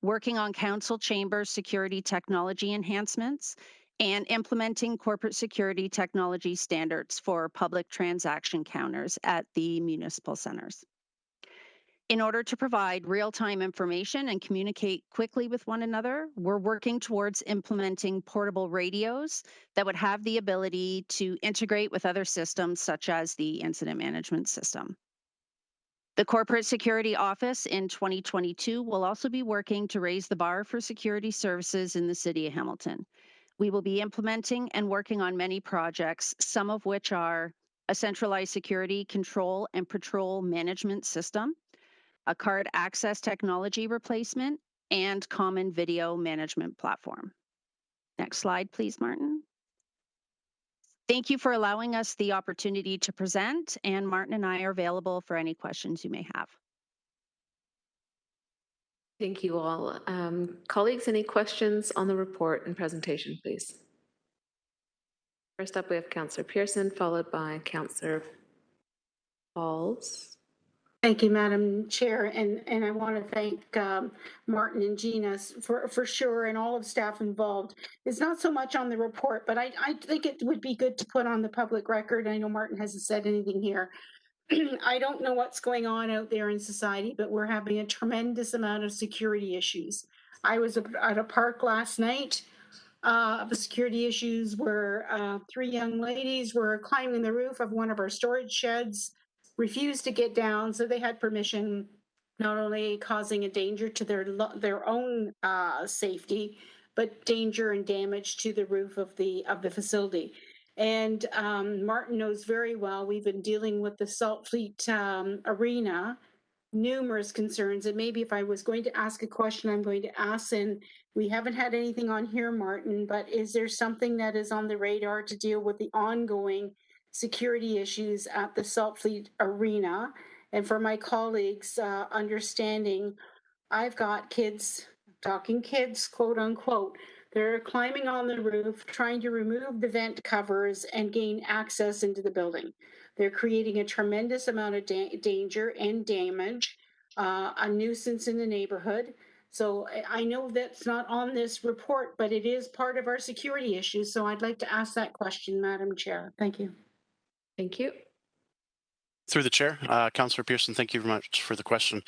working on council chamber security technology enhancements, and implementing corporate security technology standards for public transaction counters at the municipal centers. In order to provide real-time information and communicate quickly with one another, we're working towards implementing portable radios that would have the ability to integrate with other systems such as the incident management system. The Corporate Security Office in 2022 will also be working to raise the bar for security services in the City of Hamilton. We will be implementing and working on many projects, some of which are a centralized security control and patrol management system, a card access technology replacement, and common video management platform. Next slide, please, Martin. Thank you for allowing us the opportunity to present, and Martin and I are available for any questions you may have. Thank you all. Colleagues, any questions on the report and presentation, please? First up, we have Councillor Pearson, followed by Councillor Falls. Thank you, Madam Chair, and I want to thank Martin and Gina for sure, and all of staff involved. It's not so much on the report, but I think it would be good to put on the public record. I know Martin hasn't said anything here. I don't know what's going on out there in society, but we're having a tremendous amount of security issues. I was at a park last night. The security issues were 3 young ladies were climbing the roof of one of our storage sheds, refused to get down, so they had permission, not only causing a danger to their own safety, but danger and damage to the roof of the facility. And Martin knows very well, we've been dealing with the Salt Fleet Arena, numerous concerns, and maybe if I was going to ask a question, I'm going to ask, and we haven't had anything on here, Martin, but is there something that is on the radar to deal with the ongoing security issues at the Salt Fleet Arena? And for my colleagues, understanding, I've got kids, talking kids, quote unquote, they're climbing on the roof, trying to remove the vent covers and gain access into the building. They're creating a tremendous amount of danger and damage, a nuisance in the neighborhood. So I know that's not on this report, but it is part of our security issues. So I'd like to ask that question, Madam Chair. Thank you. Thank you. Through the chair, Councillor Pearson, thank you very much for the question.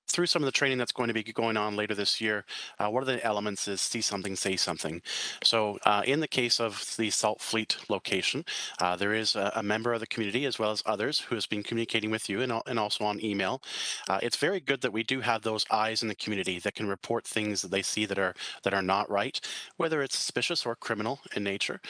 Through some of the training that's going to be going on later this year, one of the elements is see something, say something. So in the case of the Salt Fleet location, there is a member of the community as well as others who has been communicating with you and also on email. It's very good that we do have those eyes in the community that can report things that they see that are not right, whether it's suspicious or criminal in nature.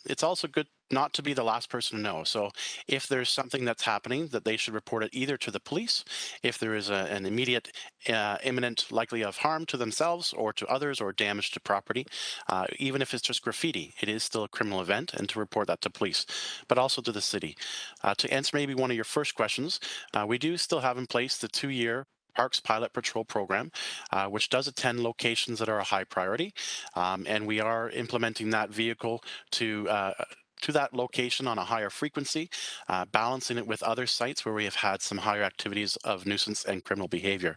It's also good not to be the last person to know. So if there's something that's happening, that they should report it either to the police, if there is an immediate imminent likelihood of harm to themselves or to others or damage to property, even if it's just graffiti, it is still a criminal event, and to report that to police, but also to the city. To answer maybe one of your first questions, we do still have in place the 2-year Parks Pilot Patrol Program, which does attend locations that are a high priority, and we are implementing that vehicle to to that location on a higher frequency, balancing it with other sites where we have had some higher activities of nuisance and criminal behavior.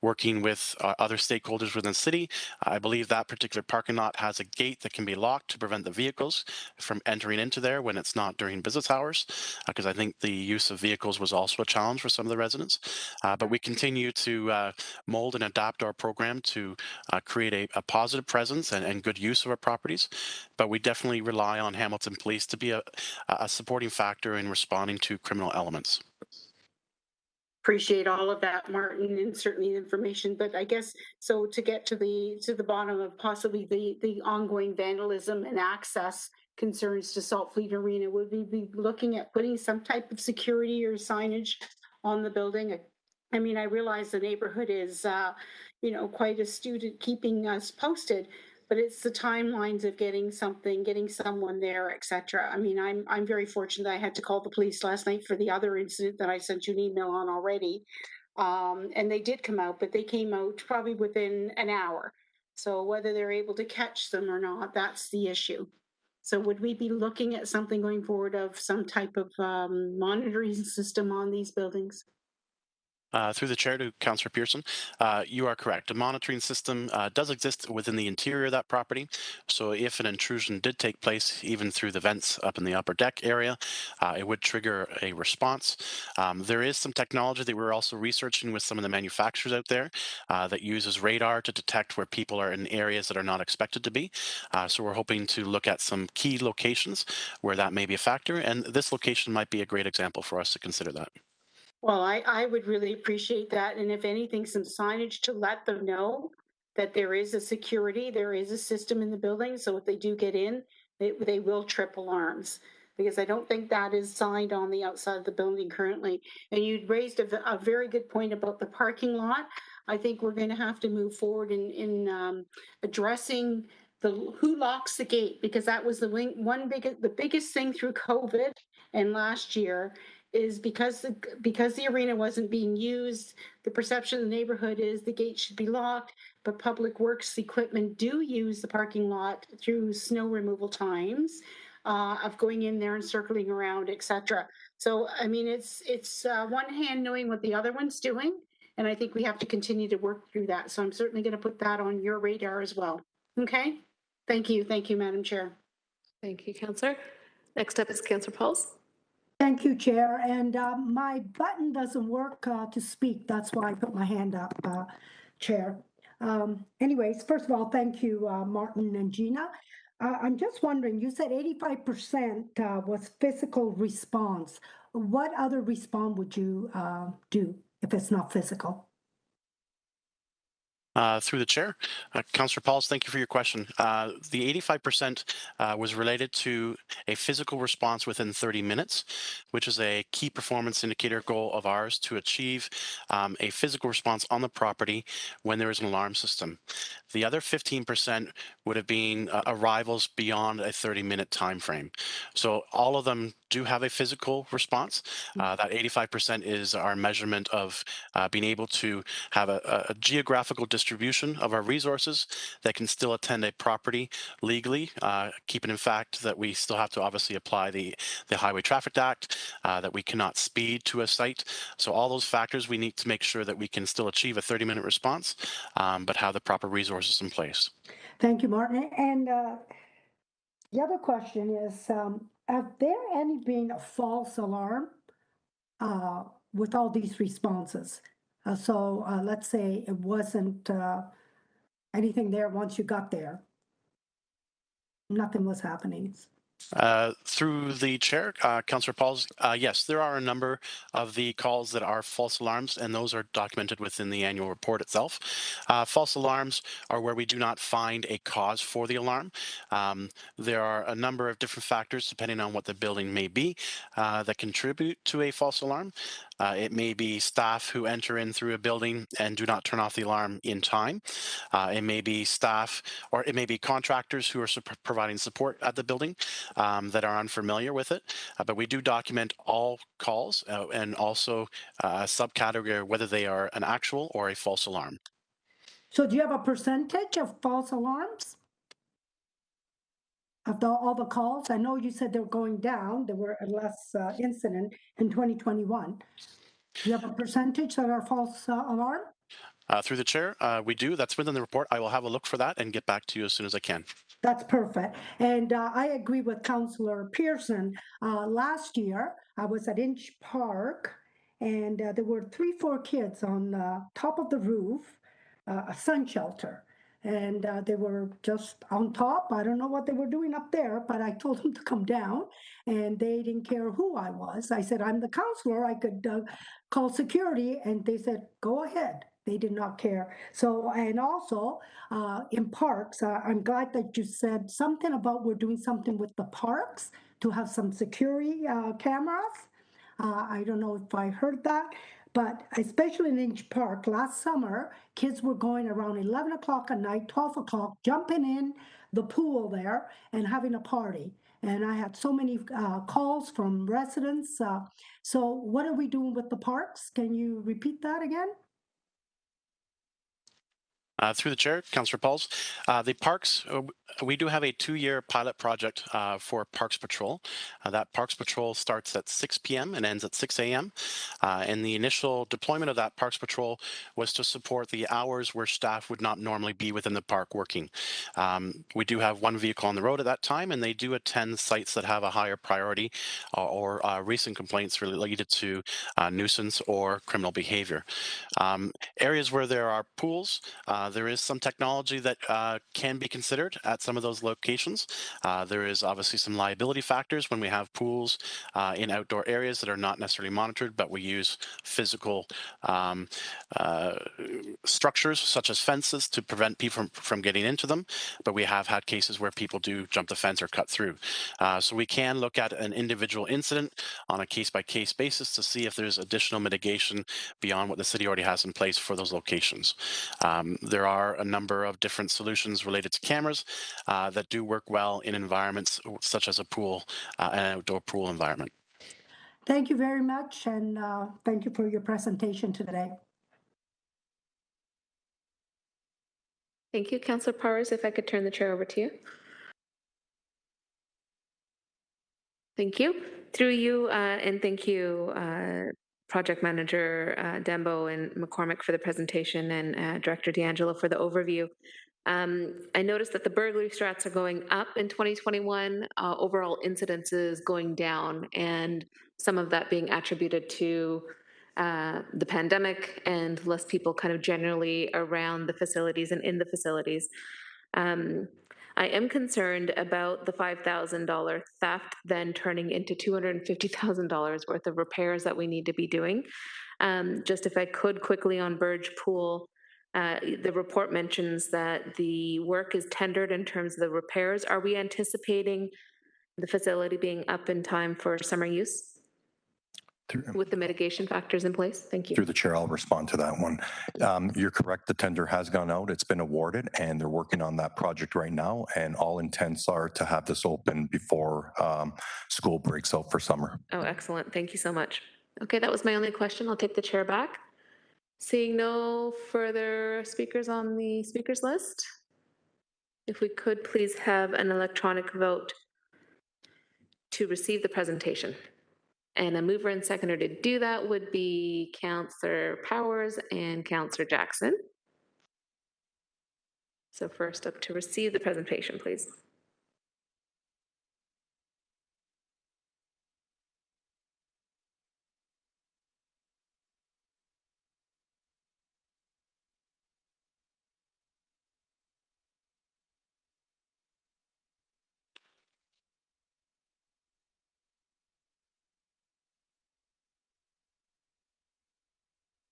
Working with other stakeholders within the city, I believe that particular parking lot has a gate that can be locked to prevent the vehicles from entering into there when it's not during business hours, because I think the use of vehicles was also a challenge for some of the residents. But we continue to mold and adapt our program to create a positive presence and good use of our properties. But we definitely rely on Hamilton Police to be a supporting factor in responding to criminal elements. Appreciate all of that, Martin, and certainly the information. But I guess so to get to the bottom of possibly the ongoing vandalism and access concerns to Salt Fleet Arena, would we be looking at putting some type of security or signage on the building? I mean, I realize the neighborhood is, quite astute at keeping us posted, but it's the timelines of getting someone there, etc. I mean, I'm very fortunate I had to call the police last night for the other incident that I sent you an email on already. And they did come out, but they came out probably within an hour. So whether they're able to catch them or not, that's the issue. So would we be looking at something going forward of some type of monitoring system on these buildings? Through the chair to Councillor Pearson, you are correct. A monitoring system does exist within the interior of that property. So if an intrusion did take place, even through the vents up in the upper deck area, it would trigger a response. There is some technology that we're also researching with some of the manufacturers out there that uses radar to detect where people are in areas that are not expected to be. So we're hoping to look at some key locations where that may be a factor, and this location might be a great example for us to consider that. Well, I would really appreciate that. And if anything, some signage to let them know that there is a security, there is a system in the building. So if they do get in, they will trip alarms, because I don't think that is signed on the outside of the building currently. And you'd raised a very good point about the parking lot. I think we're going to have to move forward in addressing who locks the gate, because that was the biggest thing through COVID and last year, is because the arena wasn't being used, the perception in the neighborhood is the gate should be locked, but Public Works equipment do use the parking lot through snow removal times, of going in there and circling around, etc. So, I mean, it's one hand knowing what the other one's doing, and I think we have to continue to work through that. So I'm certainly going to put that on your radar as well. Okay? Thank you, Madam Chair. Thank you, Councillor. Next up is Councillor Pauls. Thank you, Chair. And my button doesn't work to speak. That's why I put my hand up, Chair. Anyways, first of all, thank you, Martin and Gina. I'm just wondering, you said 85% was physical response. What other response would you do if it's not physical? Through the chair, Councillor Pauls, thank you for your question. The 85% was related to a physical response within 30 minutes, which is a key performance indicator goal of ours to achieve a physical response on the property when there is an alarm system. The other 15% would have been arrivals beyond a 30-minute time frame. So all of them do have a physical response. That 85% is our measurement of being able to have a geographical distribution of our resources that can still attend a property legally, keeping in fact that we still have to obviously apply the Highway Traffic Act, that we cannot speed to a site. So all those factors we need to make sure that we can still achieve a 30-minute response, but have the proper resources in place. Thank you, Martin. And the other question is, have there been a false alarm with all these responses? So let's say it wasn't anything there once you got there. Nothing was happening. Through the chair, Councillor Pauls, yes, there are a number of the calls that are false alarms, and those are documented within the annual report itself. False alarms are where we do not find a cause for the alarm. There are a number of different factors, depending on what the building may be, that contribute to a false alarm. It may be staff who enter in through a building and do not turn off the alarm in time. It may be staff, or it may be contractors who are providing support at the building that are unfamiliar with it. But we do document all calls and also a subcategory whether they are an actual or a false alarm. So do you have a percentage of false alarms? of all the calls? I know you said they were going down. There were less incident in 2021. Do you have a percentage that are false alarm? Through the chair, we do. That's within the report. I will have a look for that and get back to you as soon as I can. That's perfect. And I agree with Councillor Pearson. Last year, I was at Inch Park, and there were 3-4 kids on the top of the roof, a sun shelter. And they were just on top. I don't know what they were doing up there, but I told them to come down, and they didn't care who I was. I said, I'm the counselor. I could call security, and they said, go ahead. They did not care. So, and also in parks, I'm glad that you said something about we're doing something with the parks to have some security cameras. I don't know if I heard that, but especially in Inch Park, last summer, kids were going around 11 o'clock at night, 12 o'clock, jumping in the pool there and having a party. And I had so many calls from residents. So what are we doing with the parks? Can you repeat that again? Through the chair, Councillor Pauls, the parks, we do have a 2-year pilot project for Parks Patrol. That Parks Patrol starts at 6 p.m. and ends at 6 a.m. And the initial deployment of that Parks Patrol was to support the hours where staff would not normally be within the park working. We do have 1 vehicle on the road at that time, and they do attend sites that have a higher priority or recent complaints related to nuisance or criminal behavior. Areas where there are pools, there is some technology that can be considered at some of those locations. There is obviously some liability factors when we have pools in outdoor areas that are not necessarily monitored, but we use physical structures such as fences to prevent people from getting into them. But we have had cases where people do jump the fence or cut through. So we can look at an individual incident on a case-by-case basis to see if there's additional mitigation beyond what the city already has in place for those locations. There are a number of different solutions related to cameras that do work well in environments such as a pool, an outdoor pool environment. Thank you very much, and thank you for your presentation today. Thank you, Councillor Powers. If I could turn the chair over to you. Thank you. Through you, and thank you, Project Manager Dembo and McCormick for the presentation, and Director D'Angelo for the overview. I noticed that the burglary strats are going up in 2021, overall incidences going down, and some of that being attributed to the pandemic and less people kind of generally around the facilities and in the facilities. I am concerned about the $5,000 theft then turning into $250,000 worth of repairs that we need to be doing. Just if I could quickly on Burge Pool, the report mentions that the work is tendered in terms of the repairs. Are we anticipating the facility being up in time for summer use? With the mitigation factors in place? Thank you. Through the chair, I'll respond to that one. You're correct. The tender has gone out. It's been awarded, and they're working on that project right now. And all intents are to have this open before school breaks out for summer. Oh, excellent. Thank you so much. Okay, that was my only question. I'll take the chair back. Seeing no further speakers on the speakers list, if we could please have an electronic vote to receive the presentation. And a mover and seconder to do that would be Councillor Powers and Councillor Jackson. So first up to receive the presentation, please.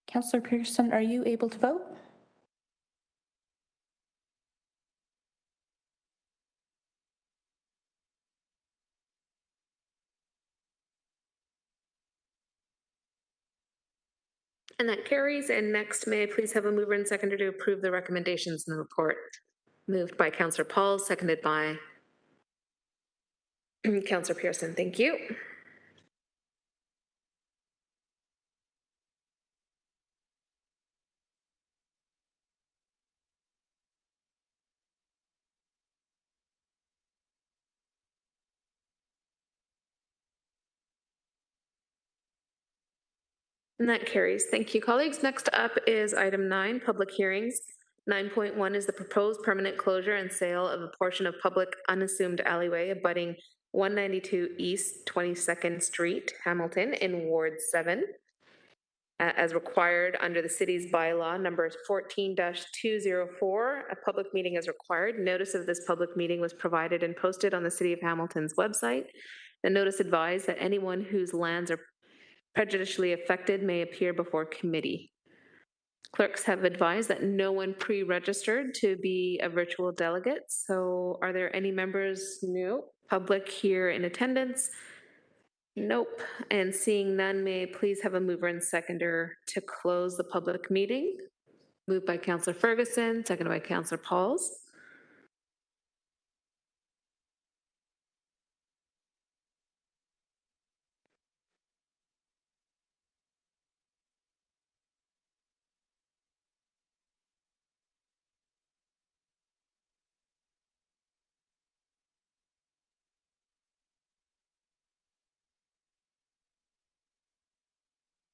Councillor Pearson, are you able to vote? And that carries. And next, may I please have a mover and seconder to approve the recommendations in the report? Moved by Councillor Paul, seconded by Councillor Pearson. Thank you. And that carries. Thank you, colleagues. Next up is item 9, public hearings. 9.1 is the proposed permanent closure and sale of a portion of public unassumed alleyway abutting 192 East 22nd Street, Hamilton, in Ward 7. As required under the city's bylaw number 14-204, a public meeting is required. Notice of this public meeting was provided and posted on the City of Hamilton's website. The notice advised that anyone whose lands are prejudicially affected may appear before committee. Clerks have advised that no one pre-registered to be a virtual delegate. So are there any members? No. Public here in attendance? Nope. And seeing none, may I please have a mover and seconder to close the public meeting? Moved by Councillor Ferguson, seconded by Councillor Pauls.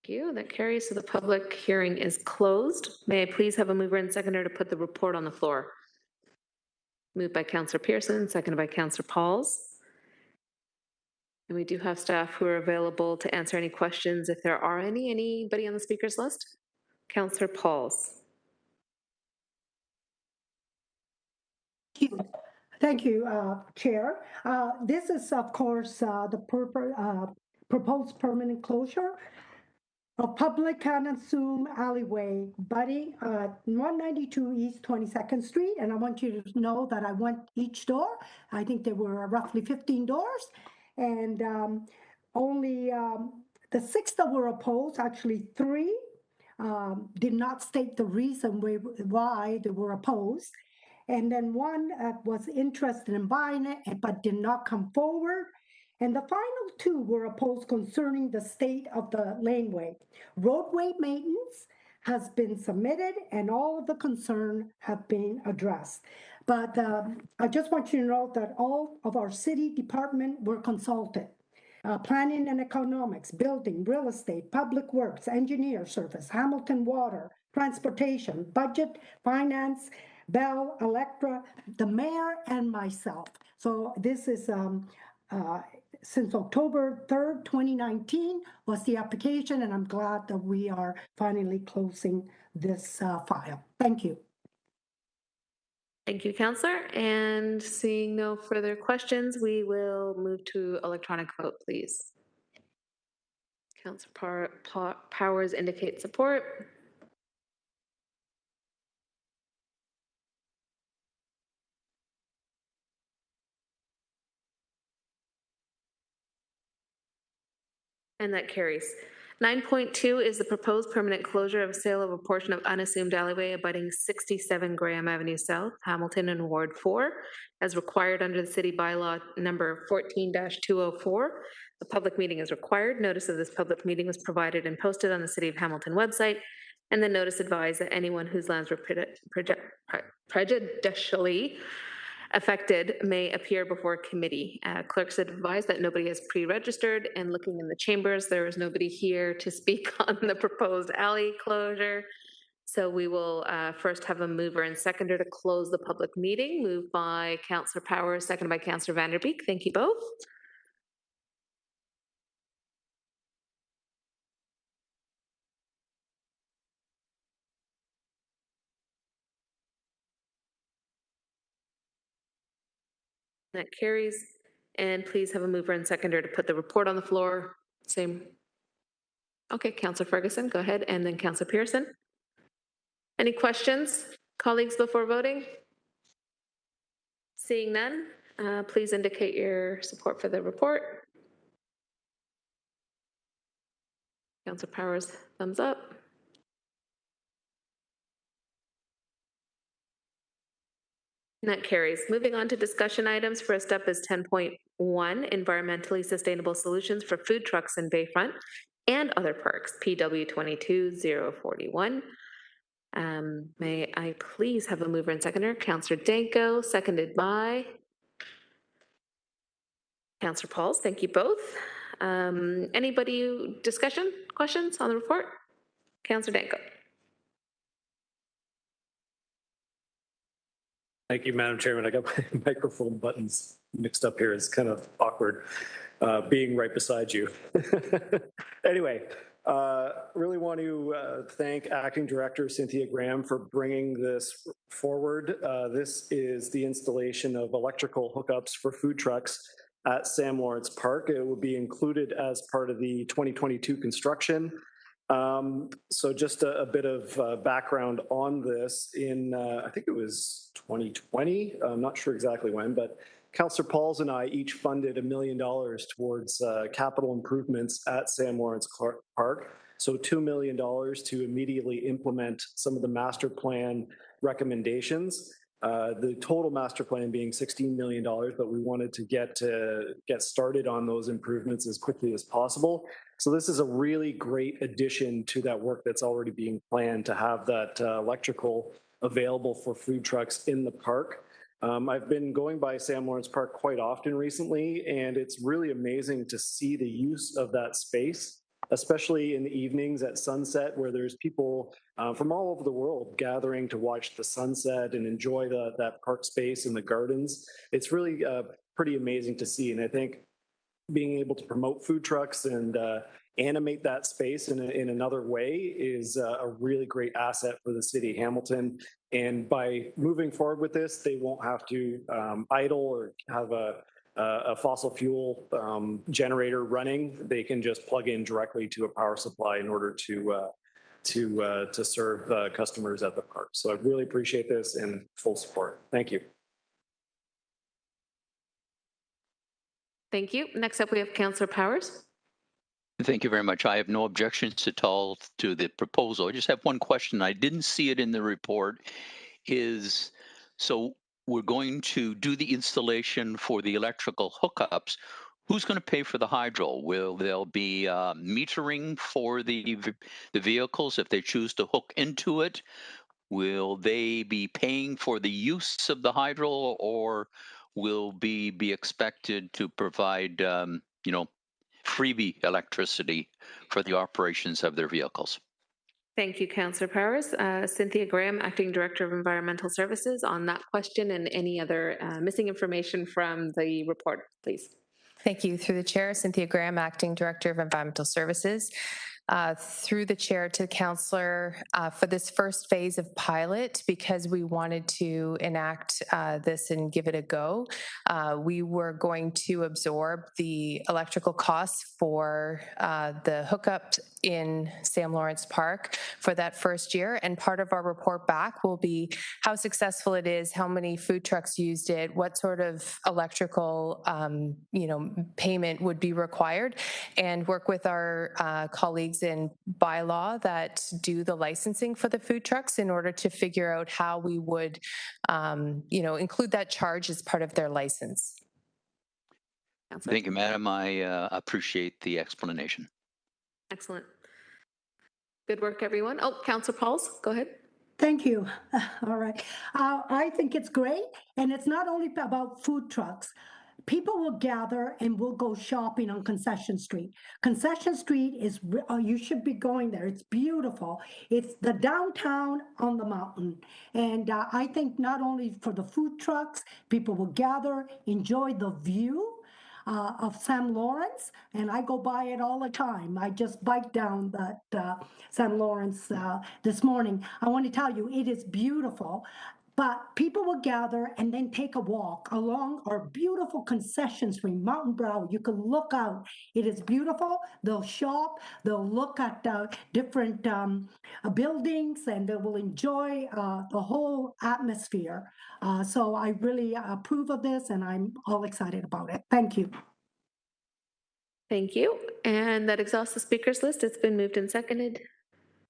Thank you. That carries. So the public hearing is closed. May I please have a mover and seconder to put the report on the floor? Moved by Councillor Pearson, seconded by Councillor Pauls. And we do have staff who are available to answer any questions if there are any. Anybody on the speakers list? Councillor Pauls. Thank you, Chair. This is, of course, the proposed permanent closure of public unassumed alleyway abutting 192 East 22nd Street. And I want you to know that I went each door. I think there were roughly 15 doors. And only the 6 that were opposed, actually 3, did not state the reason why they were opposed. And then 1 was interested in buying it, but did not come forward. And the final 2 were opposed concerning the state of the laneway. Roadway maintenance has been submitted and all of the concerns have been addressed. But I just want you to know that all of our city department were consulted. Planning and economics, building, real estate, public works, engineer service, Hamilton Water, transportation, budget, finance, Bell, Electra, the mayor, and myself. So this is since October 3rd, 2019 was the application, and I'm glad that we are finally closing this file. Thank you. Thank you, Councillor. And seeing no further questions, we will move to electronic vote, please. Councillor Powers indicate support. And that carries. 9.2 is the proposed permanent closure of sale of a portion of unassumed alleyway abutting 67 Graham Avenue South, Hamilton and Ward 4, as required under the city bylaw number 14-204. The public meeting is required. Notice of this public meeting was provided and posted on the City of Hamilton website, and the notice advised that anyone whose lands were prejudicially affected may appear before committee. Clerks advise that nobody has pre-registered, and looking in the chambers, there is nobody here to speak on the proposed alley closure. So we will first have a mover and seconder to close the public meeting. Moved by Councillor Powers, seconded by Councillor Vanderbeek. Thank you both. That carries. And please have a mover and seconder to put the report on the floor. Same. Okay, Councillor Ferguson, go ahead, and then Councillor Pearson. Any questions, colleagues, before voting? Seeing none, please indicate your support for the report. Councillor Powers, thumbs up. And that carries. Moving on to discussion items. First up is 10.1, environmentally sustainable solutions for food trucks in Bayfront and other parks, PW 22-041. May I please have a mover and seconder? Councillor Danko, seconded by Councillor Pauls. Thank you both. Anybody discussion, questions on the report? Councillor Danko. Thank you, Madam Chairman. I got my microphone buttons mixed up here. It's kind of awkward being right beside you. Anyway, really want to thank Acting Director Cynthia Graham for bringing this forward. This is the installation of electrical hookups for food trucks at Sam Lawrence Park. It will be included as part of the 2022 construction. So just a bit of background on this. In, I think it was 2020, I'm not sure exactly when, but Councillor Pauls and I each funded $1 million towards capital improvements at Sam Lawrence Park. So $2 million to immediately implement some of the master plan recommendations. The total master plan being $16 million, but we wanted to get started on those improvements as quickly as possible. So this is a really great addition to that work that's already being planned to have that electrical available for food trucks in the park. I've been going by Sam Lawrence Park quite often recently, and it's really amazing to see the use of that space, especially in the evenings at sunset, where there's people from all over the world gathering to watch the sunset and enjoy that park space and the gardens. It's really pretty amazing to see, and I think being able to promote food trucks and animate that space in another way is a really great asset for the city of Hamilton. And by moving forward with this, they won't have to idle or have a fossil fuel generator running. They can just plug in directly to a power supply in order to serve customers at the park. So I really appreciate this and full support. Thank you. Thank you. Next up, we have Councillor Powers. Thank you very much. I have no objections at all to the proposal. I just have one question. I didn't see it in the report. So we're going to do the installation for the electrical hookups. Who's going to pay for the hydro? Will there be metering for the vehicles if they choose to hook into it? Will they be paying for the use of the hydro, or will be expected to provide, freebie electricity for the operations of their vehicles? Thank you, Councillor Powers. Cynthia Graham, Acting Director of Environmental Services, on that question and any other missing information from the report, please. Thank you. Through the chair, Cynthia Graham, Acting Director of Environmental Services. Through the chair to the councillor, for this first phase of pilot, because we wanted to enact this and give it a go, we were going to absorb the electrical costs for the hookup in Sam Lawrence Park for that first year. And part of our report back will be how successful it is, how many food trucks used it, what sort of electrical payment would be required, and work with our colleagues in bylaw that do the licensing for the food trucks in order to figure out how we would include that charge as part of their license. Thank you, Madam. I appreciate the explanation. Excellent. Good work, everyone. Oh, Councillor Pauls, go ahead. Thank you. All right. I think it's great. And it's not only about food trucks. People will gather and we'll go shopping on Concession Street. Concession Street is, you should be going there. It's beautiful. It's the downtown on the mountain. And I think not only for the food trucks, people will gather, enjoy the view of Sam Lawrence, and I go by it all the time. I just biked down that Sam Lawrence this morning. I want to tell you, it is beautiful. But people will gather and then take a walk along our beautiful Concession Street, Mountain Brow. You can look out. It is beautiful. They'll shop. They'll look at different buildings, and they will enjoy the whole atmosphere. So I really approve of this, and I'm all excited about it. Thank you. Thank you. And that exhausts the speakers list. It's been moved and seconded.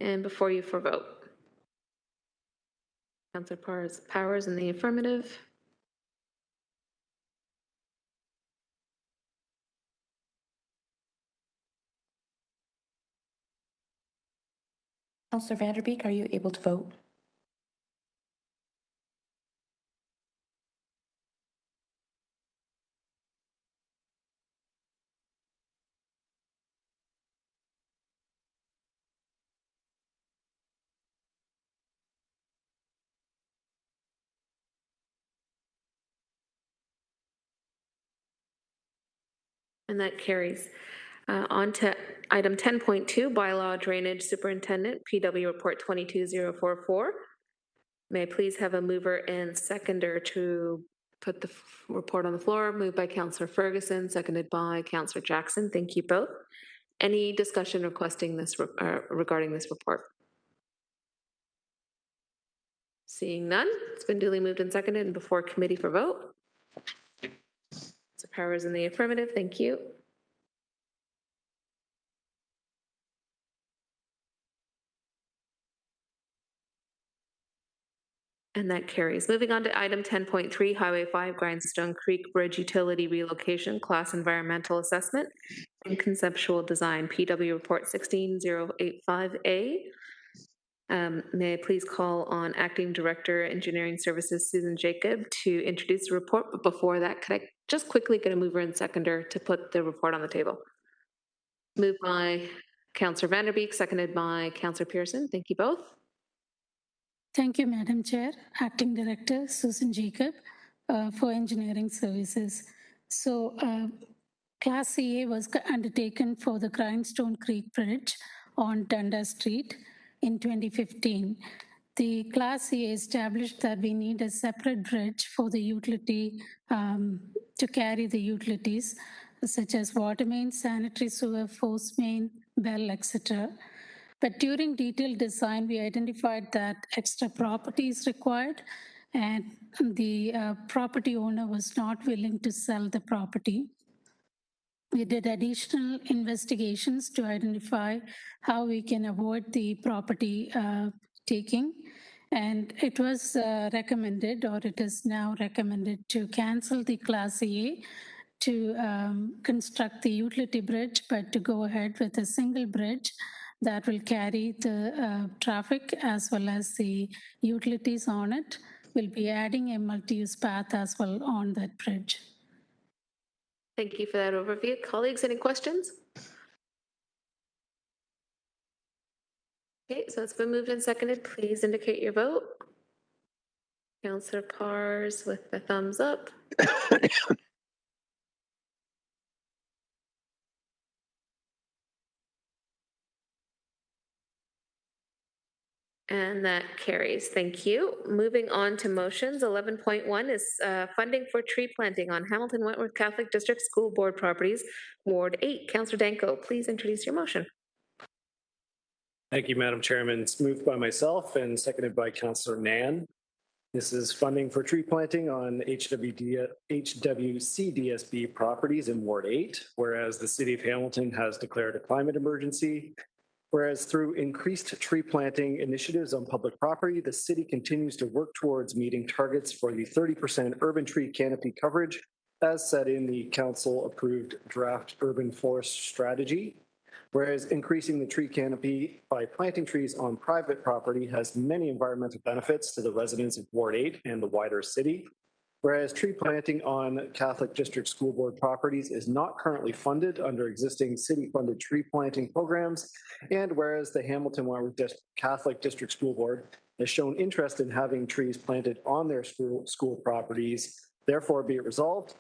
And before you for vote. Councillor Powers in the affirmative. Councillor Vanderbeek, are you able to vote? And that carries. On to item 10.2, bylaw drainage superintendent, PW report 22044. May I please have a mover and seconder to put the report on the floor? Moved by Councillor Ferguson, seconded by Councillor Jackson. Thank you both. Any discussion requesting this regarding this report? Seeing none, it's been duly moved and seconded and before committee for vote. So powers in the affirmative. Thank you. And that carries. Moving on to item 10.3, Highway 5 Grindstone Creek Bridge Utility Relocation Class Environmental Assessment and Conceptual Design, PW Report 16085A. May I please call on Acting Director, Engineering Services, Susan Jacob, to introduce the report. But before that, could I just quickly get a mover and seconder to put the report on the table? Moved by Councillor Vanderbeek, seconded by Councillor Pearson. Thank you both. Thank you, Madam Chair. Acting Director Susan Jacob for Engineering Services. So Class CA was undertaken for the Grindstone Creek Bridge on Dundas Street in 2015. The Class CA established that we need a separate bridge for the utility to carry the utilities such as water main, sanitary sewer, force main, bell, etc. But during detailed design, we identified that extra property is required and the property owner was not willing to sell the property. We did additional investigations to identify how we can avoid the property taking. And it was recommended, or it is now recommended, to cancel the Class A to construct the utility bridge, but to go ahead with a single bridge that will carry the traffic as well as the utilities on it. We'll be adding a multi-use path as well on that bridge. Thank you for that overview. Colleagues, any questions? Okay, so it's been moved and seconded. Please indicate your vote. Councillor Pars with the thumbs up. And that carries. Thank you. Moving on to motions. 11.1 is funding for tree planting on Hamilton Wentworth Catholic District School Board properties, Ward 8. Councillor Danko, please introduce your motion. Thank you, Madam Chairman. It's moved by myself and seconded by Councillor Nan. This is funding for tree planting on HWCDSB properties in Ward 8, whereas the City of Hamilton has declared a climate emergency. Whereas through increased tree planting initiatives on public property, the city continues to work towards meeting targets for the 30% urban tree canopy coverage as set in the council-approved draft urban forest strategy. Whereas increasing the tree canopy by planting trees on private property has many environmental benefits to the residents of Ward 8 and the wider city. Whereas tree planting on Catholic District School Board properties is not currently funded under existing city-funded tree planting programs, and whereas the Hamilton Wentworth Catholic District School Board has shown interest in having trees planted on their school properties, therefore be it resolved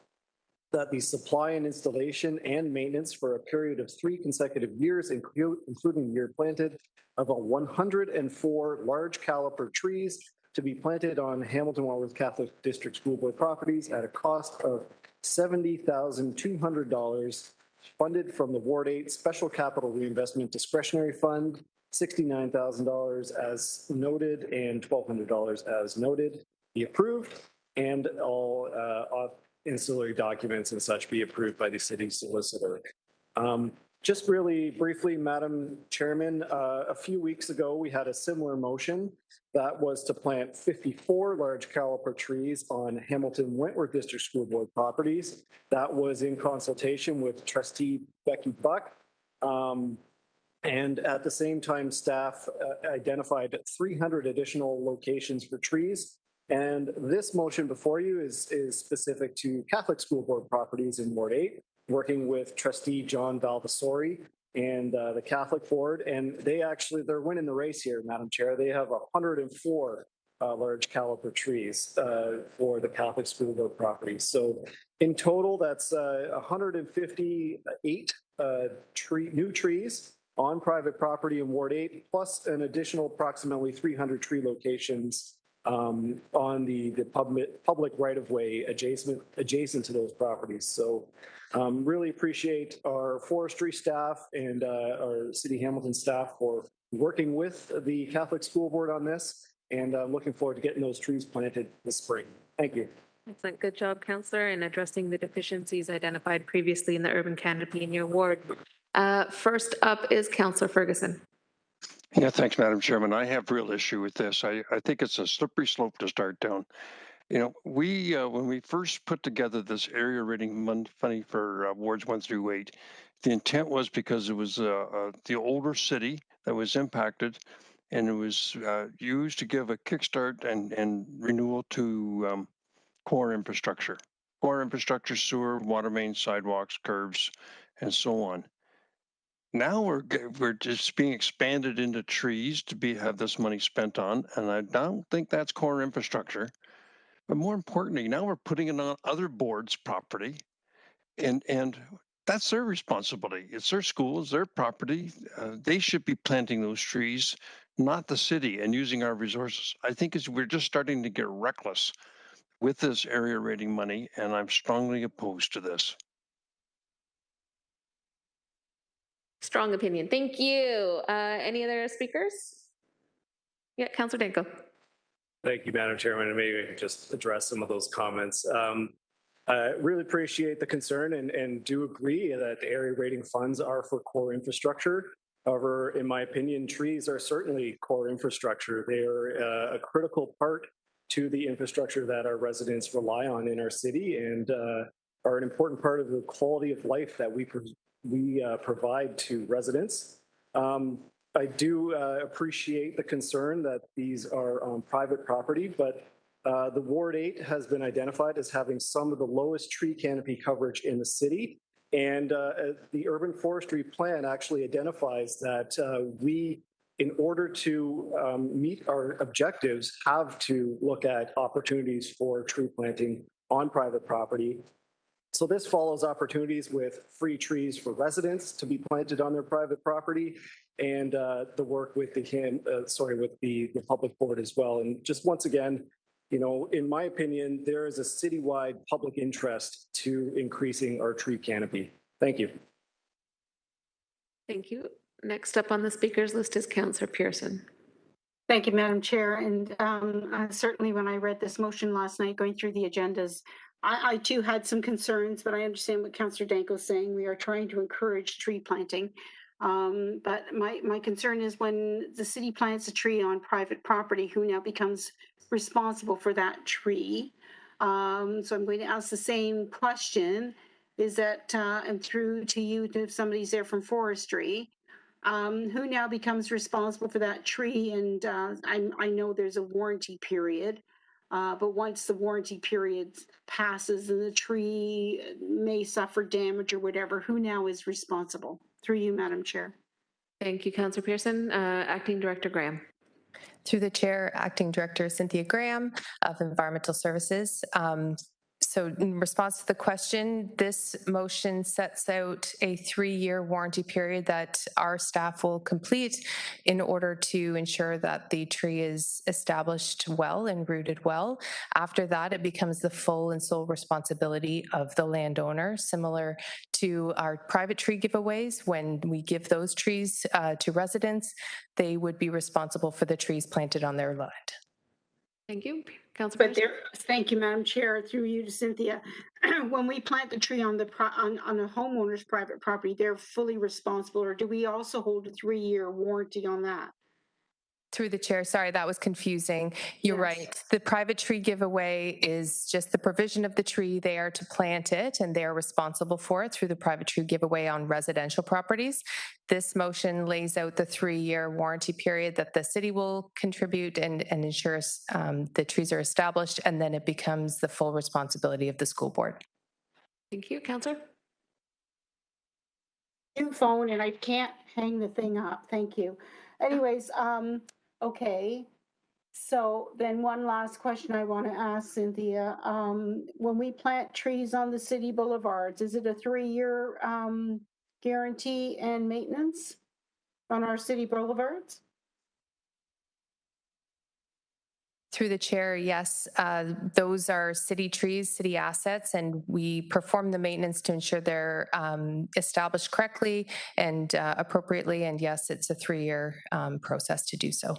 that the supply and installation and maintenance for a period of 3 consecutive years, including the year planted, of 104 large caliper trees to be planted on Hamilton Wentworth Catholic District School Board properties at a cost of $70,200 funded from the Ward 8 Special Capital Reinvestment Discretionary Fund, $69,000 as noted and $1,200 as noted, be approved, and all ancillary documents and such be approved by the city solicitor. Just really briefly, Madam Chairman, a few weeks ago, we had a similar motion that was to plant 54 large caliper trees on Hamilton Wentworth District School Board properties. That was in consultation with Trustee Becky Buck. And at the same time, staff identified 300 additional locations for trees. And this motion before you is specific to Catholic School Board properties in Ward 8, working with Trustee John Valvasori and the Catholic Board. And they're winning the race here, Madam Chair. They have 104 large caliber trees for the Catholic School Board property. So in total, that's 158 new trees on private property in Ward 8, plus an additional approximately 300 tree locations on the public right-of-way adjacent to those properties. So really appreciate our forestry staff and our City Hamilton staff for working with the Catholic School Board on this, and looking forward to getting those trees planted this spring. Thank you. Excellent. Good job, Councillor, in addressing the deficiencies identified previously in the urban canopy in your ward. First up is Councillor Ferguson. Yeah, thanks, Madam Chairman. I have real issue with this. I think it's a slippery slope to start down. You know, we when we first put together this area rating money for wards 1 through 8, the intent was because it was the older city that was impacted, and it was used to give a kickstart and renewal to core infrastructure, sewer, water main, sidewalks, curbs, and so on. Now we're just being expanded into trees to have this money spent on, and I don't think that's core infrastructure. But more importantly, now we're putting it on other boards' property, and that's their responsibility. It's their school, it's their property. They should be planting those trees, not the city, and using our resources. I think we're just starting to get reckless with this area rating money, and I'm strongly opposed to this. Strong opinion. Thank you. Any other speakers? Yeah, Councillor Danko. Thank you, Madam Chairman, and maybe I can just address some of those comments. I really appreciate the concern and do agree that the area rating funds are for core infrastructure. However, in my opinion, trees are certainly core infrastructure. They are a critical part to the infrastructure that our residents rely on in our city, and are an important part of the quality of life that we provide to residents. I do appreciate the concern that these are on private property, but the Ward 8 has been identified as having some of the lowest tree canopy coverage in the city. And the urban forestry plan actually identifies that we, in order to meet our objectives, have to look at opportunities for tree planting on private property. So this follows opportunities with free trees for residents to be planted on their private property, and the work with the public board as well. And just once again, you know, in my opinion, there is a citywide public interest to increasing our tree canopy. Thank you. Thank you. Next up on the speakers list is Councillor Pearson. Thank you, Madam Chair. And certainly when I read this motion last night, going through the agendas, I too had some concerns, but I understand what Councillor Danko is saying. We are trying to encourage tree planting. But my concern is when the city plants a tree on private property, who now becomes responsible for that tree? So I'm going to ask the same question. Is that, and through to you, if somebody's there from forestry, who now becomes responsible for that tree? And I know there's a warranty period, but once the warranty period passes and the tree may suffer damage or whatever, who now is responsible? Through you, Madam Chair. Thank you, Councillor Pearson. Acting Director Graham. Through the chair, Acting Director Cynthia Graham of Environmental Services. So in response to the question, this motion sets out a 3-year warranty period that our staff will complete in order to ensure that the tree is established well and rooted well. After that, it becomes the full and sole responsibility of the landowner, similar to our private tree giveaways. When we give those trees to residents, they would be responsible for the trees planted on their land. Thank you. Councillor. Thank you, Madam Chair. Through you to Cynthia. When we plant the tree on a homeowner's private property, they're fully responsible, or do we also hold a 3-year warranty on that? Through the chair, sorry, that was confusing. You're right. The private tree giveaway is just the provision of the tree. They are to plant it and they are responsible for it through the private tree giveaway on residential properties. This motion lays out the 3-year warranty period that the city will contribute and ensures the trees are established, and then it becomes the full responsibility of the school board. Thank you. Councillor? New phone and I can't hang the thing up. Thank you. Anyways, okay. So then one last question I want to ask Cynthia. When we plant trees on the city boulevards, is it a 3-year guarantee and maintenance on our city boulevards? Through the chair, yes, those are city trees, city assets, and we perform the maintenance to ensure they're established correctly and appropriately. And yes, it's a 3-year process to do so.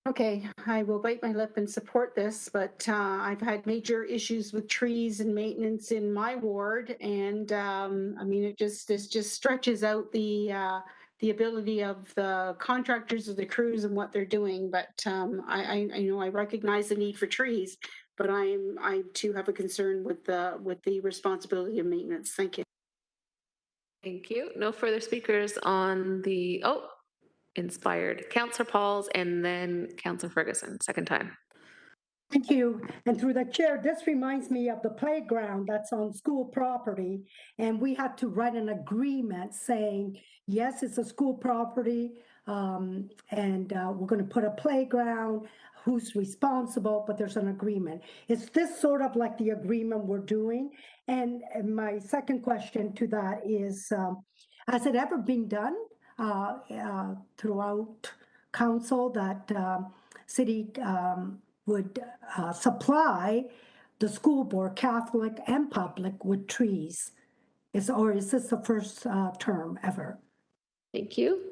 Okay, I will bite my lip and support this, but I've had major issues with trees and maintenance in my ward, and I mean, this just stretches out the ability of the contractors of the crews and what they're doing. But I know I recognize the need for trees, but I too have a concern with the responsibility of maintenance. Thank you. Thank you. No further speakers on the inspired. Councillor Pauls and then Councillor Ferguson, second time. Thank you. And through the chair, this reminds me of the playground that's on school property. And we had to write an agreement saying, yes, it's a school property, and we're going to put a playground, who's responsible, but there's an agreement. Is this sort of like the agreement we're doing? And my second question to that is, has it ever been done throughout council that city would supply the school board, Catholic and public, with trees? Or is this the first term ever? Thank you.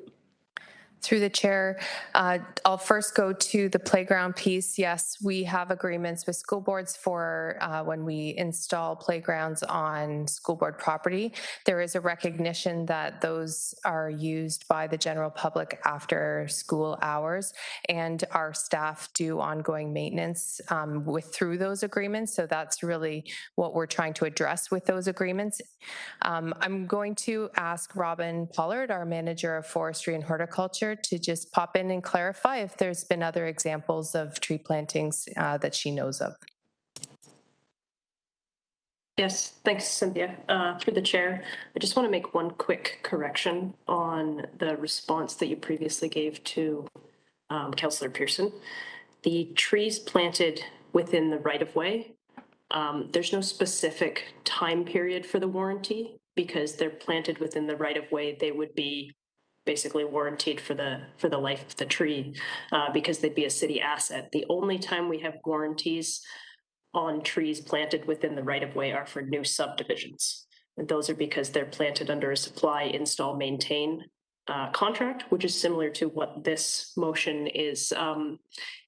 Through the chair, I'll first go to the playground piece. Yes, we have agreements with school boards for when we install playgrounds on school board property. There is a recognition that those are used by the general public after school hours, and our staff do ongoing maintenance through those agreements. So that's really what we're trying to address with those agreements. I'm going to ask Robin Pollard, our manager of forestry and horticulture, to just pop in and clarify if there's been other examples of tree plantings that she knows of. Yes, thanks, Cynthia. Through the chair, I just want to make one quick correction on the response that you previously gave to Councillor Pearson. The trees planted within the right-of-way, there's no specific time period for the warranty because they're planted within the right-of-way. They would be basically warranted for the life of the tree because they'd be a city asset. The only time we have warranties on trees planted within the right-of-way are for new subdivisions. And those are because they're planted under a supply, install, maintain contract, which is similar to what this motion is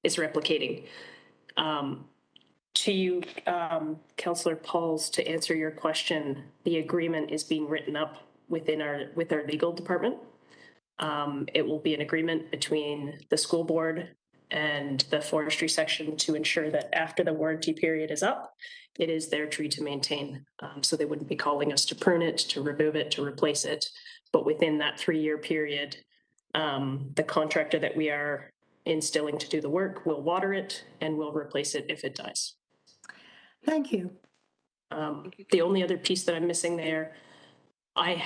replicating. To you, Councillor Pauls, to answer your question, the agreement is being written up with our legal department. It will be an agreement between the school board and the forestry section to ensure that after the warranty period is up, it is their tree to maintain. So they wouldn't be calling us to prune it, to remove it, to replace it. But within that 3-year period, the contractor that we are instilling to do the work will water it and will replace it if it dies. Thank you. The only other piece that I'm missing there, I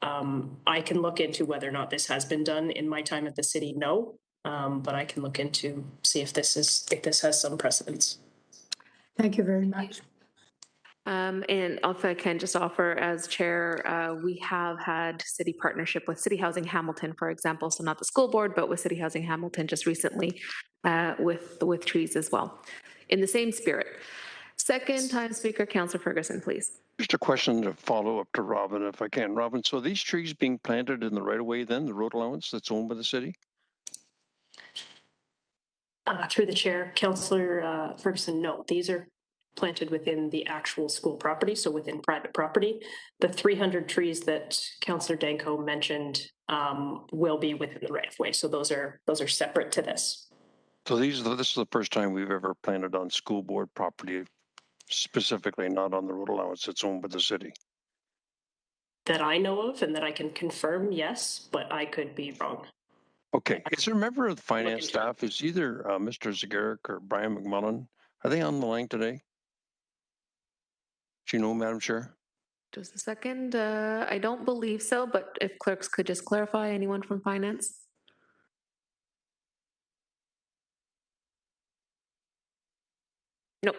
can look into whether or not this has been done in my time at the city. No, but I can look into see if this has some precedence. Thank you very much. And if I can just offer as chair, we have had city partnership with City Housing Hamilton, for example, so not the school board, but with City Housing Hamilton just recently with trees as well, in the same spirit. Second time speaker, Councillor Ferguson, please. Just a question to follow up to Robin, if I can. Robin, so these trees being planted in the right-of-way then, the road allowance that's owned by the city? Through the chair, Councillor Ferguson, no, these are planted within the actual school property, so within private property. The 300 trees that Councillor Danko mentioned will be within the right-of-way, so those are separate to this. So this is the first time we've ever planted on school board property, specifically not on the road allowance that's owned by the city? That I know of and that I can confirm, yes, but I could be wrong. Okay. Is there a member of the finance staff? Is either Mr. Zagaric or Brian McMullen? Are they on the line today? Do you know, Madam Chair? Just a second. I don't believe so, but if clerks could just clarify, anyone from finance? Nope.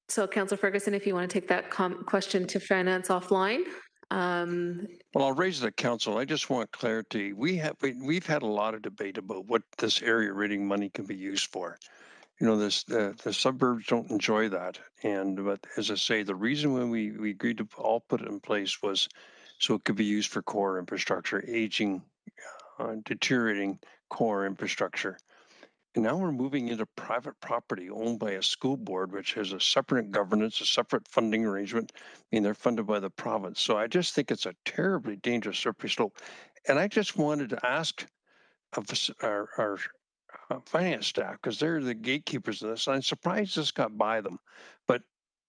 So Councillor Ferguson, if you want to take that question to finance offline. Well, I'll raise it at council. I just want clarity. We've had a lot of debate about what this area rating money can be used for. You know, the suburbs don't enjoy that. But as I say, the reason when we agreed to all put it in place was so it could be used for core infrastructure, aging, deteriorating core infrastructure. And now we're moving into private property owned by a school board, which has a separate governance, a separate funding arrangement. I mean, they're funded by the province. So I just think it's a terribly dangerous slippery slope. And I just wanted to ask of our finance staff, because they're the gatekeepers of this. And I'm surprised this got by them. But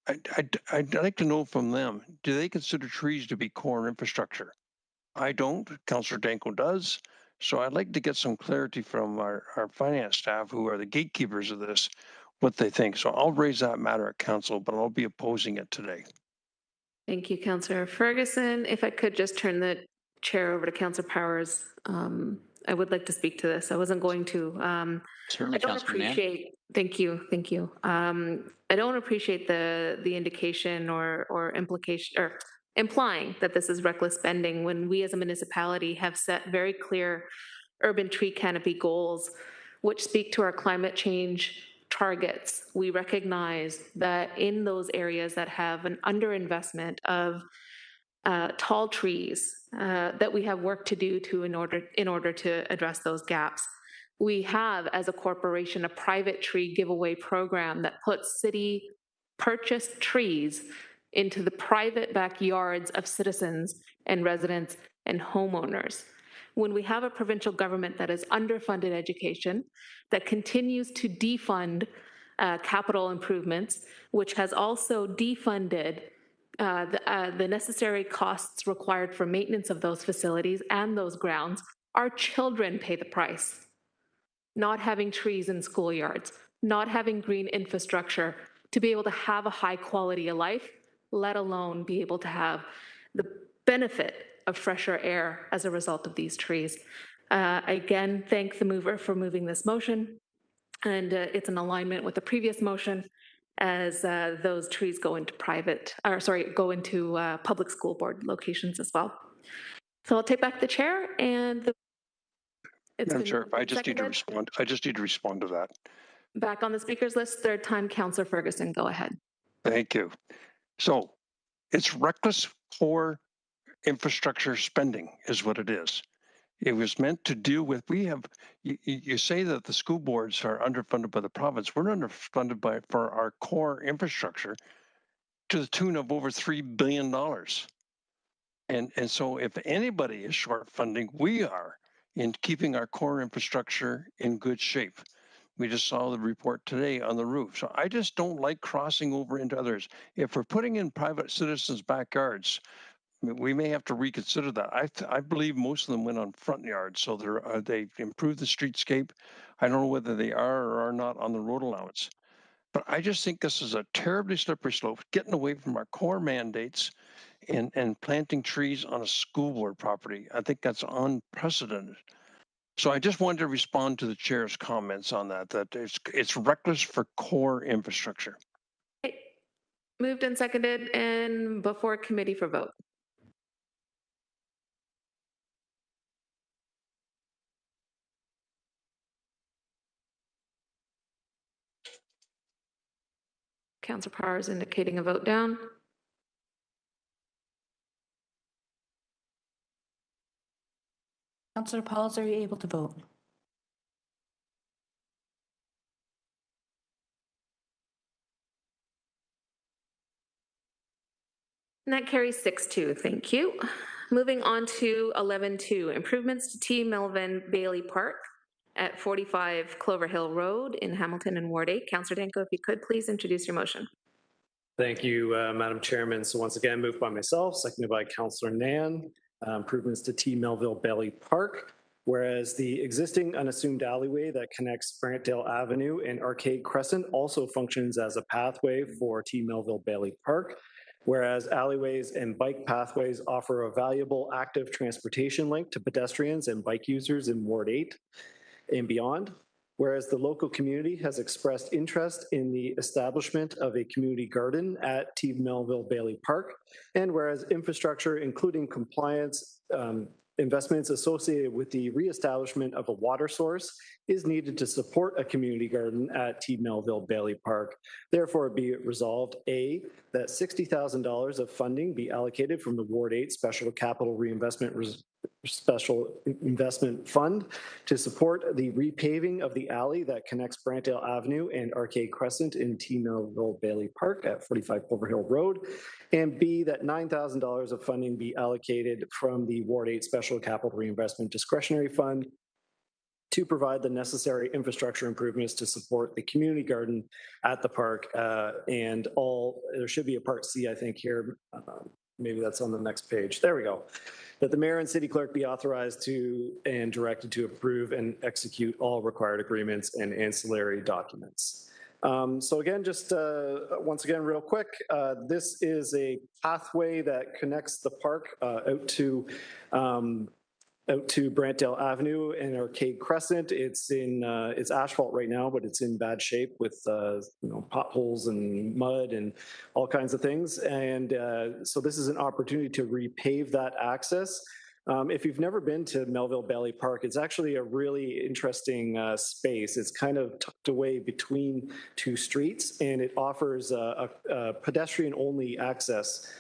I'd like to know from them, do they consider trees to be core infrastructure? I don't. Councillor Danko does. So I'd like to get some clarity from our finance staff, who are the gatekeepers of this, what they think. So I'll raise that matter at council, but I'll be opposing it today. Thank you, Councillor Ferguson. If I could just turn the chair over to Councillor Powers. I would like to speak to this. I wasn't going to. Certainly, I don't Councillor Mann. appreciate. Thank you. I don't appreciate the indication or implication or implying that this is reckless spending when we as a municipality have set very clear urban tree canopy goals which speak to our climate change targets. We recognize that in those areas that have an underinvestment of tall trees, that we have work to do in order to address those gaps. We have, as a corporation, a private tree giveaway program that puts city purchased trees into the private backyards of citizens and residents and homeowners. When we have a provincial government that has underfunded education, that continues to defund capital improvements, which has also defunded the necessary costs required for maintenance of those facilities and those grounds, our children pay the price. Not having trees in schoolyards, not having green infrastructure to be able to have a high quality of life, let alone be able to have the benefit of fresher air as a result of these trees. Again, thank the mover for moving this motion, and it's in alignment with the previous motion as those trees go into public school board locations as well. So I'll take back the chair and Madam Chair, I just need to respond. I just need to respond to that. Back on the speakers list, third time, Councillor Ferguson, go ahead. Thank you. So it's reckless core infrastructure spending is what it is. It was meant to deal with, you say that the school boards are underfunded by the province. We're underfunded for our core infrastructure to the tune of over $3 billion. And so if anybody is short funding, we are in keeping our core infrastructure in good shape. We just saw the report today on the roof. So I just don't like crossing over into others. If we're putting in private citizens' backyards, we may have to reconsider that. I believe most of them went on front yards, so they improved the streetscape. I don't know whether they are or are not on the road allowance. But I just think this is a terribly slippery slope, getting away from our core mandates and planting trees on a school board property. I think that's unprecedented. So I just wanted to respond to the chair's comments on that it's reckless for core infrastructure. Okay. Moved and seconded and before committee for vote. Councillor Powers indicating a vote down. Councillor Pauls, are you able to vote? And that carries 6-2. Thank you. Moving on to 11.2, improvements to T. Melvin Bailey Park at 45 Clover Hill Road in Hamilton and Ward 8. Councillor Danko, if you could please introduce your motion. Thank you, Madam Chairman. So once again, moved by myself, seconded by Councillor Nan, improvements to T. Melville Bailey Park. Whereas the existing unassumed alleyway that connects Brantdale Avenue and Arcade Crescent also functions as a pathway for T. Melville Bailey Park. Whereas alleyways and bike pathways offer a valuable active transportation link to pedestrians and bike users in Ward 8 and beyond. Whereas the local community has expressed interest in the establishment of a community garden at T. Melville Bailey Park, and whereas infrastructure, including compliance investments associated with the reestablishment of a water source, is needed to support a community garden at T. Melville Bailey Park. Therefore, be it resolved, A, that $60,000 of funding be allocated from the Ward 8 Special Capital Special Investment Fund to support the repaving of the alley that connects Brantdale Avenue and Arcade Crescent in T. Melville Bailey Park at 45 Plover Hill Road, and B, that $9,000 of funding be allocated from the Ward 8 Special Capital Reinvestment Discretionary Fund to provide the necessary infrastructure improvements to support the community garden at the park. And there should be a part C, I think, here. Maybe that's on the next page. There we go. That the mayor and city clerk be authorized to and directed to approve and execute all required agreements and ancillary documents. So again, just once again, real quick, this is a pathway that connects the park out to Brantdale Avenue and Arcade Crescent. It's asphalt right now, but it's in bad shape with potholes and mud and all kinds of things. And so this is an opportunity to repave that access. If you've never been to Melville Bailey Park, it's actually a really interesting space. It's kind of tucked away between two streets, and it offers a pedestrian-only access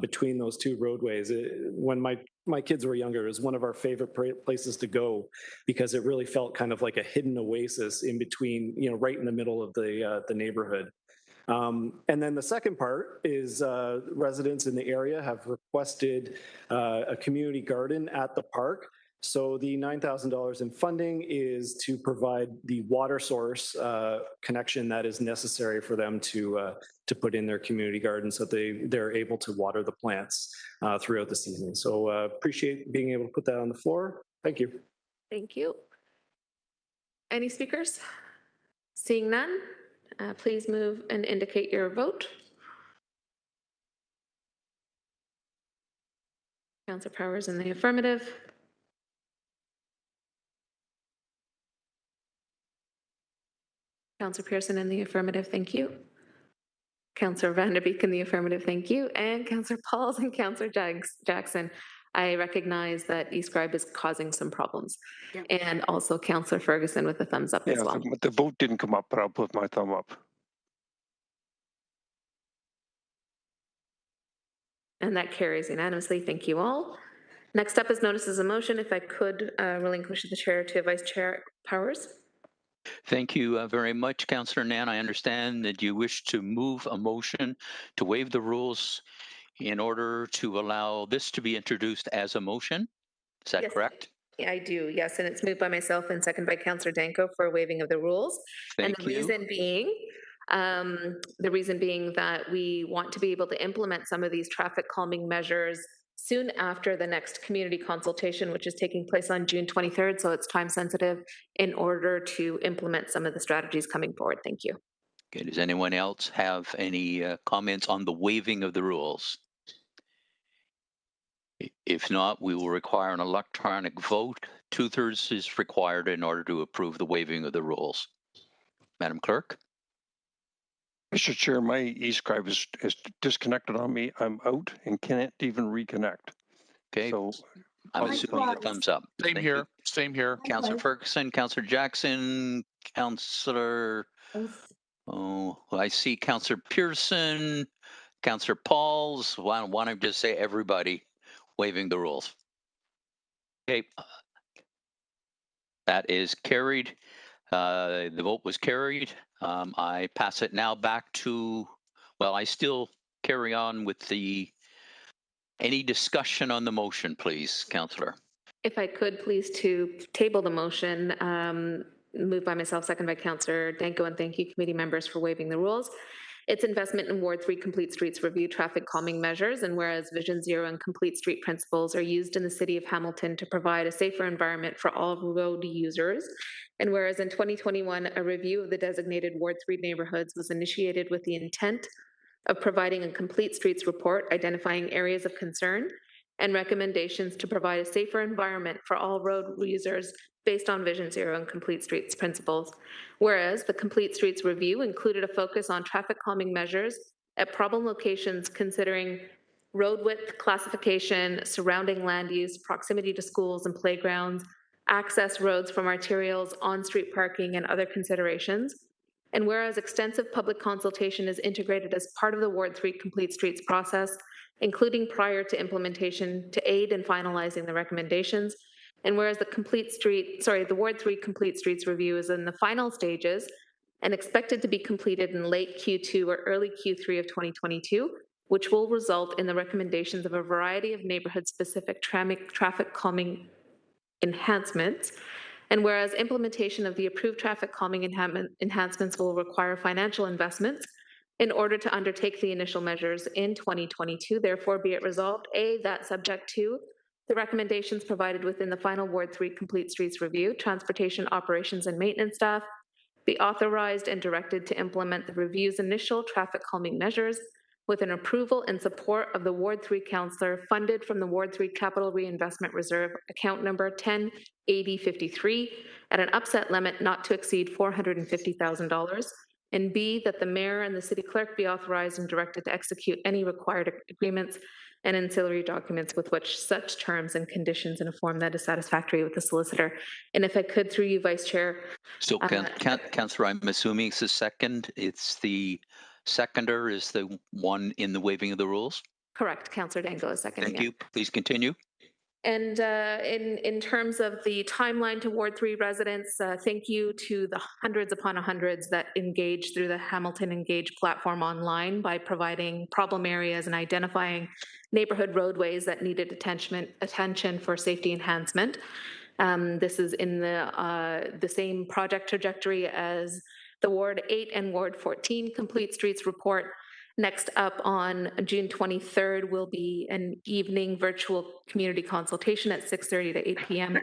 between those two roadways. When my kids were younger, it was one of our favorite places to go because it really felt kind of like a hidden oasis in between, right in the middle of the neighborhood. And then the second part is residents in the area have requested a community garden at the park. So the $9,000 in funding is to provide the water source connection that is necessary for them to put in their community garden so that they're able to water the plants throughout the season. So appreciate being able to put that on the floor. Thank you. Thank you. Any speakers? Seeing none, please move and indicate your vote. Councillor Powers in the affirmative. Councillor Pearson in the affirmative, thank you. Councillor Vanderbeek in the affirmative, thank you. And Councillor Pauls and Councillor Jackson, I recognize that eScribe is causing some problems. Yeah. And also Councillor Ferguson with a thumbs up as well. The vote didn't come up, but I'll put my thumb up. And that carries unanimously. Thank you all. Next up is notices of motion. If I could relinquish the chair to Vice Chair Powers. Thank you very much, Councillor Nan. I understand that you wish to move a motion to waive the rules in order to allow this to be introduced as a motion. Is that correct? Yeah, I do, yes. And it's moved by myself and seconded by Councillor Danko for waiving of the rules. Thank you. The reason being that we want to be able to implement some of these traffic calming measures soon after the next community consultation, which is taking place on June 23rd. So it's time sensitive in order to implement some of the strategies coming forward. Thank you. Okay, does anyone else have any comments on the waiving of the rules? If not, we will require an electronic vote. 2/3 is required in order to approve the waiving of the rules. Madam Clerk? Mr. Chair, my eScribe is disconnected on me. I'm out and can't even reconnect. Okay, so I'm assuming a thumbs up. Same here. Same here. Councillor Ferguson, Councillor Jackson, Councillor. Oh, I see Councillor Pearson, Councillor Pauls. Why don't I just say everybody waiving the rules? Okay, that is carried. The vote was carried. I pass it now back to, well, I still carry on with any discussion on the motion, please, Councillor. If I could please to table the motion, moved by myself, second by Councillor Danko, and thank you committee members for waiving the rules. It's investment in Ward 3 Complete Streets review traffic calming measures, and whereas Vision Zero and Complete Street principles are used in the City of Hamilton to provide a safer environment for all road users, and whereas in 2021, a review of the designated Ward 3 neighborhoods was initiated with the intent of providing a complete streets report identifying areas of concern and recommendations to provide a safer environment for all road users based on Vision Zero and Complete Streets principles. Whereas the Complete Streets review included a focus on traffic calming measures at problem locations considering road width, classification, surrounding land use, proximity to schools and playgrounds, access roads from arterials, on-street parking, and other considerations. And whereas extensive public consultation is integrated as part of the Ward 3 Complete Streets process, including prior to implementation to aid in finalizing the recommendations. And whereas the Ward 3 Complete Streets review is in the final stages and expected to be completed in late Q2 or early Q3 of 2022, which will result in the recommendations of a variety of neighborhood-specific traffic calming enhancements. And whereas implementation of the approved traffic calming enhancements will require financial investments in order to undertake the initial measures in 2022, therefore be it resolved, A, that subject to the recommendations provided within the final Ward 3 Complete Streets review, transportation operations and maintenance staff be authorized and directed to implement the review's initial traffic calming measures with an approval and support of the Ward 3 councillor funded from the Ward 3 Capital Reinvestment Reserve, account number 108053, at an upset limit not to exceed $450,000. And B, that the mayor and the city clerk be authorized and directed to execute any required agreements and ancillary documents with which such terms and conditions in a form that is satisfactory with the solicitor. And if I could, through you, Vice Chair. So, Councillor, I'm assuming it's the second. It's the seconder is the one in the waiving of the rules? Correct. Councillor Dangle is seconding. Thank you. Please continue. And in terms of the timeline to Ward 3 residents, thank you to the hundreds upon hundreds that engaged through the Hamilton Engage platform online by providing problem areas and identifying neighborhood roadways that needed attention for safety enhancement. This is in the same project trajectory as the Ward 8 and Ward 14 Complete Streets report. Next up on June 23rd will be an evening virtual community consultation at 6:30 to 8 p.m.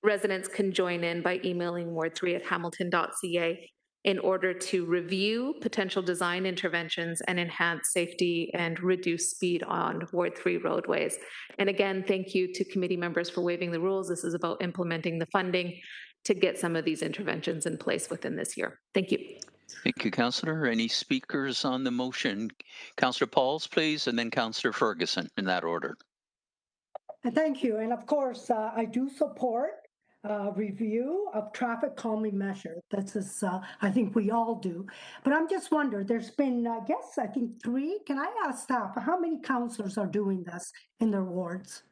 Residents can join in by emailing ward3@hamilton.ca in order to review potential design interventions and enhance safety and reduce speed on Ward 3 roadways. And again, thank you to committee members for waiving the rules. This is about implementing the funding to get some of these interventions in place within this year. Thank you. Thank you, Councillor. Any speakers on the motion? Councillor Pauls, please, and then Councillor Ferguson in that order. Thank you. And of course, I do support review of traffic calming measures. This is, I think we all do. But I'm just wondering, there's been, I think 3. Can I ask staff, how many councillors are doing this in their wards?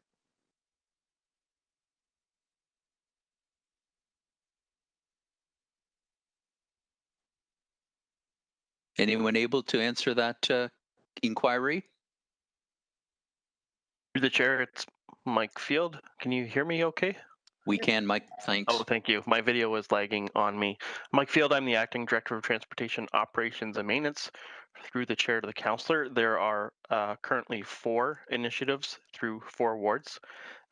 Anyone able to answer that inquiry? Through the chair, it's Mike Field. Can you hear me okay? We can, Mike. Thanks. Oh, thank you. My video was lagging on me. Mike Field, I'm the Acting Director of Transportation Operations and Maintenance. Through the chair to the councillor, there are currently 4 initiatives through 4 wards.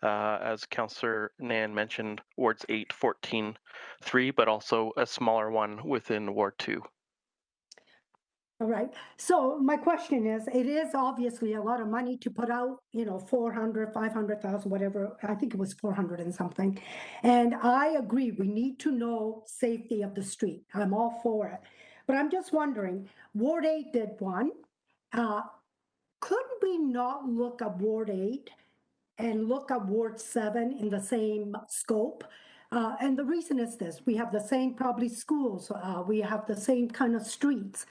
As Councillor Nan mentioned, wards 8, 14, 3, but also a smaller one within Ward 2. All right. So my question is, it is obviously a lot of money to put out, 400, 500,000, whatever. I think it was 400 and something. And I agree, we need to know safety of the street. I'm all for it. But I'm just wondering, Ward 8 did one. Could we not look at Ward 8 and look at Ward 7 in the same scope? And the reason is this: we have the same probably schools, we have the same kind of streets.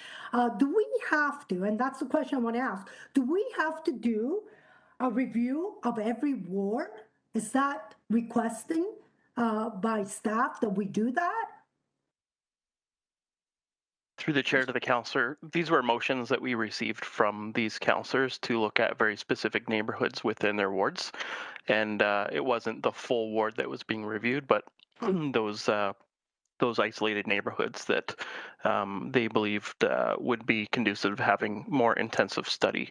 Do we have to, and that's the question I want to ask, do we have to do a review of every ward? Is that requesting by staff that we do that? Through the chair to the councillor, these were motions that we received from these councillors to look at very specific neighborhoods within their wards. And it wasn't the full ward that was being reviewed, but those those isolated neighborhoods that they believed would be conducive to having more intensive study.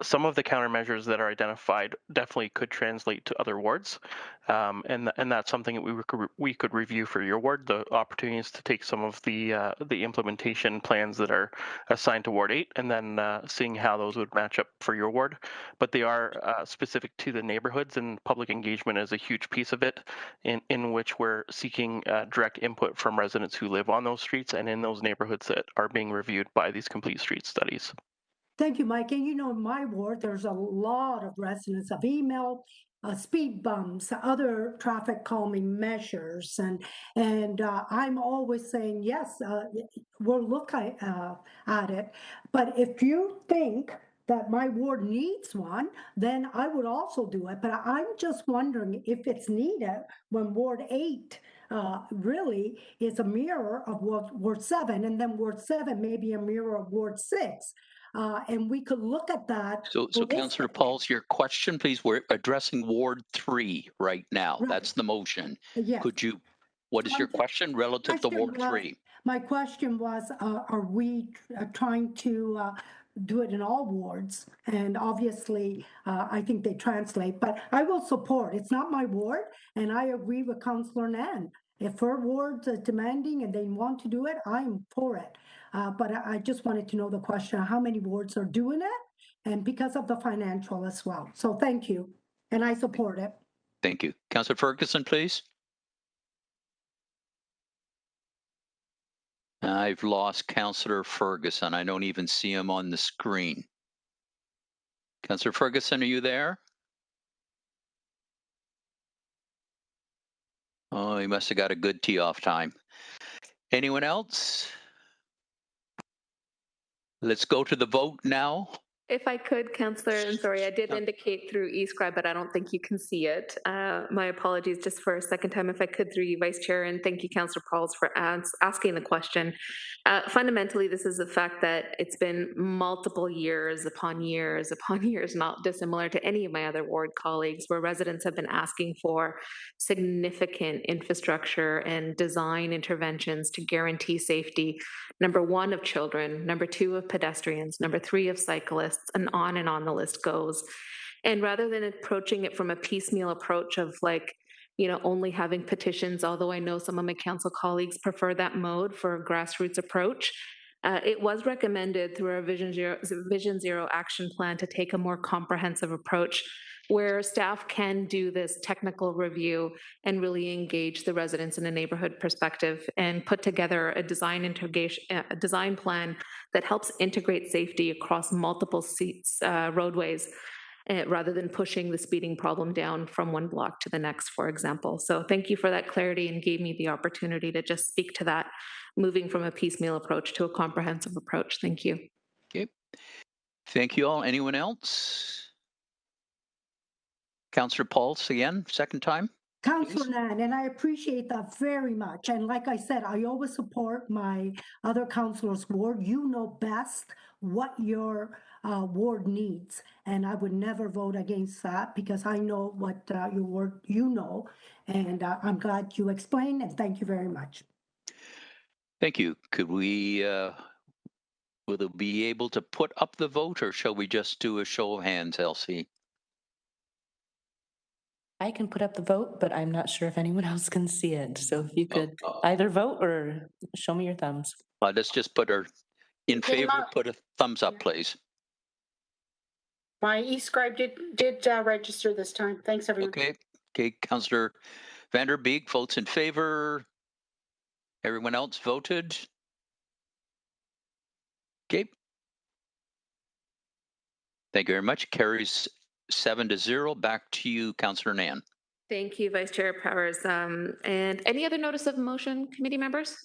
Some of the countermeasures that are identified definitely could translate to other wards, and that's something that we could review for your ward. The opportunities to take some of the implementation plans that are assigned to Ward 8, and then seeing how those would match up for your ward. But they are specific to the neighborhoods, and public engagement is a huge piece of it, in which we're seeking direct input from residents who live on those streets and in those neighborhoods that are being reviewed by these complete street studies. Thank you, Mike. And you know, in my ward, there's a lot of residents of email, speed bumps, other traffic calming measures, and I'm always saying yes, we'll look at it. But if you think that my ward needs one, then I would also do it. But I'm just wondering if it's needed when Ward 8 really is a mirror of Ward 7, and then Ward 7 may be a mirror of Ward 6. And we could look at that. So Councillor Pauls, your question, please. We're addressing Ward 3 right now. Right. That's the motion. Yes. Could you? What is your question relative to Ward 3? My question was, are we trying to do it in all wards? And obviously, I think they translate, but I will support. It's not my ward, and I agree with Councillor Nan. If her ward's demanding and they want to do it, I'm for it. But I just wanted to know the question, how many wards are doing it? And because of the financial as well. So thank you, and I support it. Thank you. Councillor Ferguson, please. I've lost Councillor Ferguson. I don't even see him on the screen. Councillor Ferguson, are you there? Oh, he must have got a good tee off time. Anyone else? Let's go to the vote now. If I could, Councillor, and sorry, I did indicate through eScribe, but I don't think you can see it. My apologies just for a second time, if I could, through you, Vice Chair, and thank you, Councillor Pauls, for asking the question. Fundamentally, this is the fact that it's been multiple years upon years upon years, not dissimilar to any of my other ward colleagues, where residents have been asking for significant infrastructure and design interventions to guarantee safety, number one, of children, number two, of pedestrians, number three, of cyclists, and on the list goes. And rather than approaching it from a piecemeal approach of only having petitions, although I know some of my council colleagues prefer that mode for a grassroots approach, it was recommended through our Vision Zero action plan to take a more comprehensive approach where staff can do this technical review and really engage the residents in a neighborhood perspective and put together a design plan that helps integrate safety across multiple roadways, rather than pushing the speeding problem down from one block to the next, for example. So thank you for that clarity and gave me the opportunity to just speak to that, moving from a piecemeal approach to a comprehensive approach. Thank you. Okay. Thank you all. Anyone else? Councillor Pauls again, second time. Councillor Nan, and I appreciate that very much. And like I said, I always support my other councillors' ward. You know best what your ward needs, and I would never vote against that because I know what your ward and I'm glad you explained, and thank you very much. Thank you. Could we, will they be able to put up the vote, or shall we just do a show of hands, Elsie? I can put up the vote, but I'm not sure if anyone else can see it. So if you could either vote or show me your thumbs. Let's just put her in favor, put a thumbs up, please. My eScribe did register this time. Thanks, everyone. Okay. Councillor Vanderbeek votes in favor. Everyone else voted. Okay. Thank you very much. Carries 7-0. Back to you, Councillor Nan. Thank you, Vice Chair Powers. And any other notice of motion, committee members?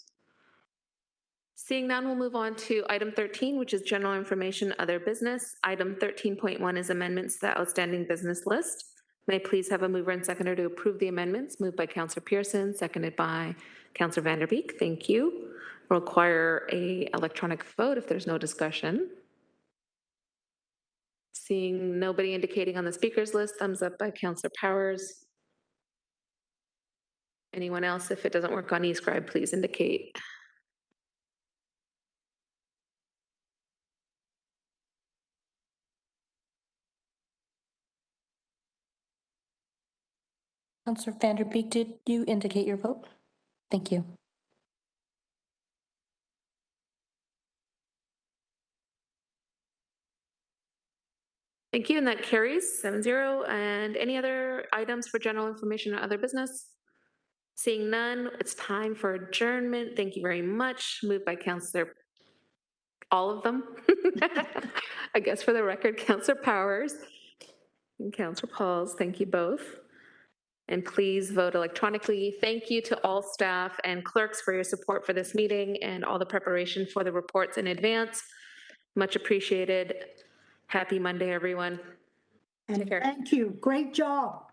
Seeing none, we'll move on to item 13, which is general information, other business. Item 13.1 is amendments to the outstanding business list. May I please have a mover and seconder to approve the amendments? Moved by Councillor Pearson, seconded by Councillor Vanderbeek. Thank you. We'll require an electronic vote if there's no discussion. Seeing nobody indicating on the speakers list, thumbs up by Councillor Powers. Anyone else, if it doesn't work on eScribe, please indicate. Councillor Vanderbeek, did you indicate your vote? Thank you. Thank you, and that carries 7-0. And any other items for general information or other business? Seeing none, it's time for adjournment. Thank you very much. Moved by Councillor, all of them. I guess for the record, Councillor Powers and Councillor Pauls. Thank you both. And please vote electronically. Thank you to all staff and clerks for your support for this meeting and all the preparation for the reports in advance. Much appreciated. Happy Monday, everyone. And thank you. Great job.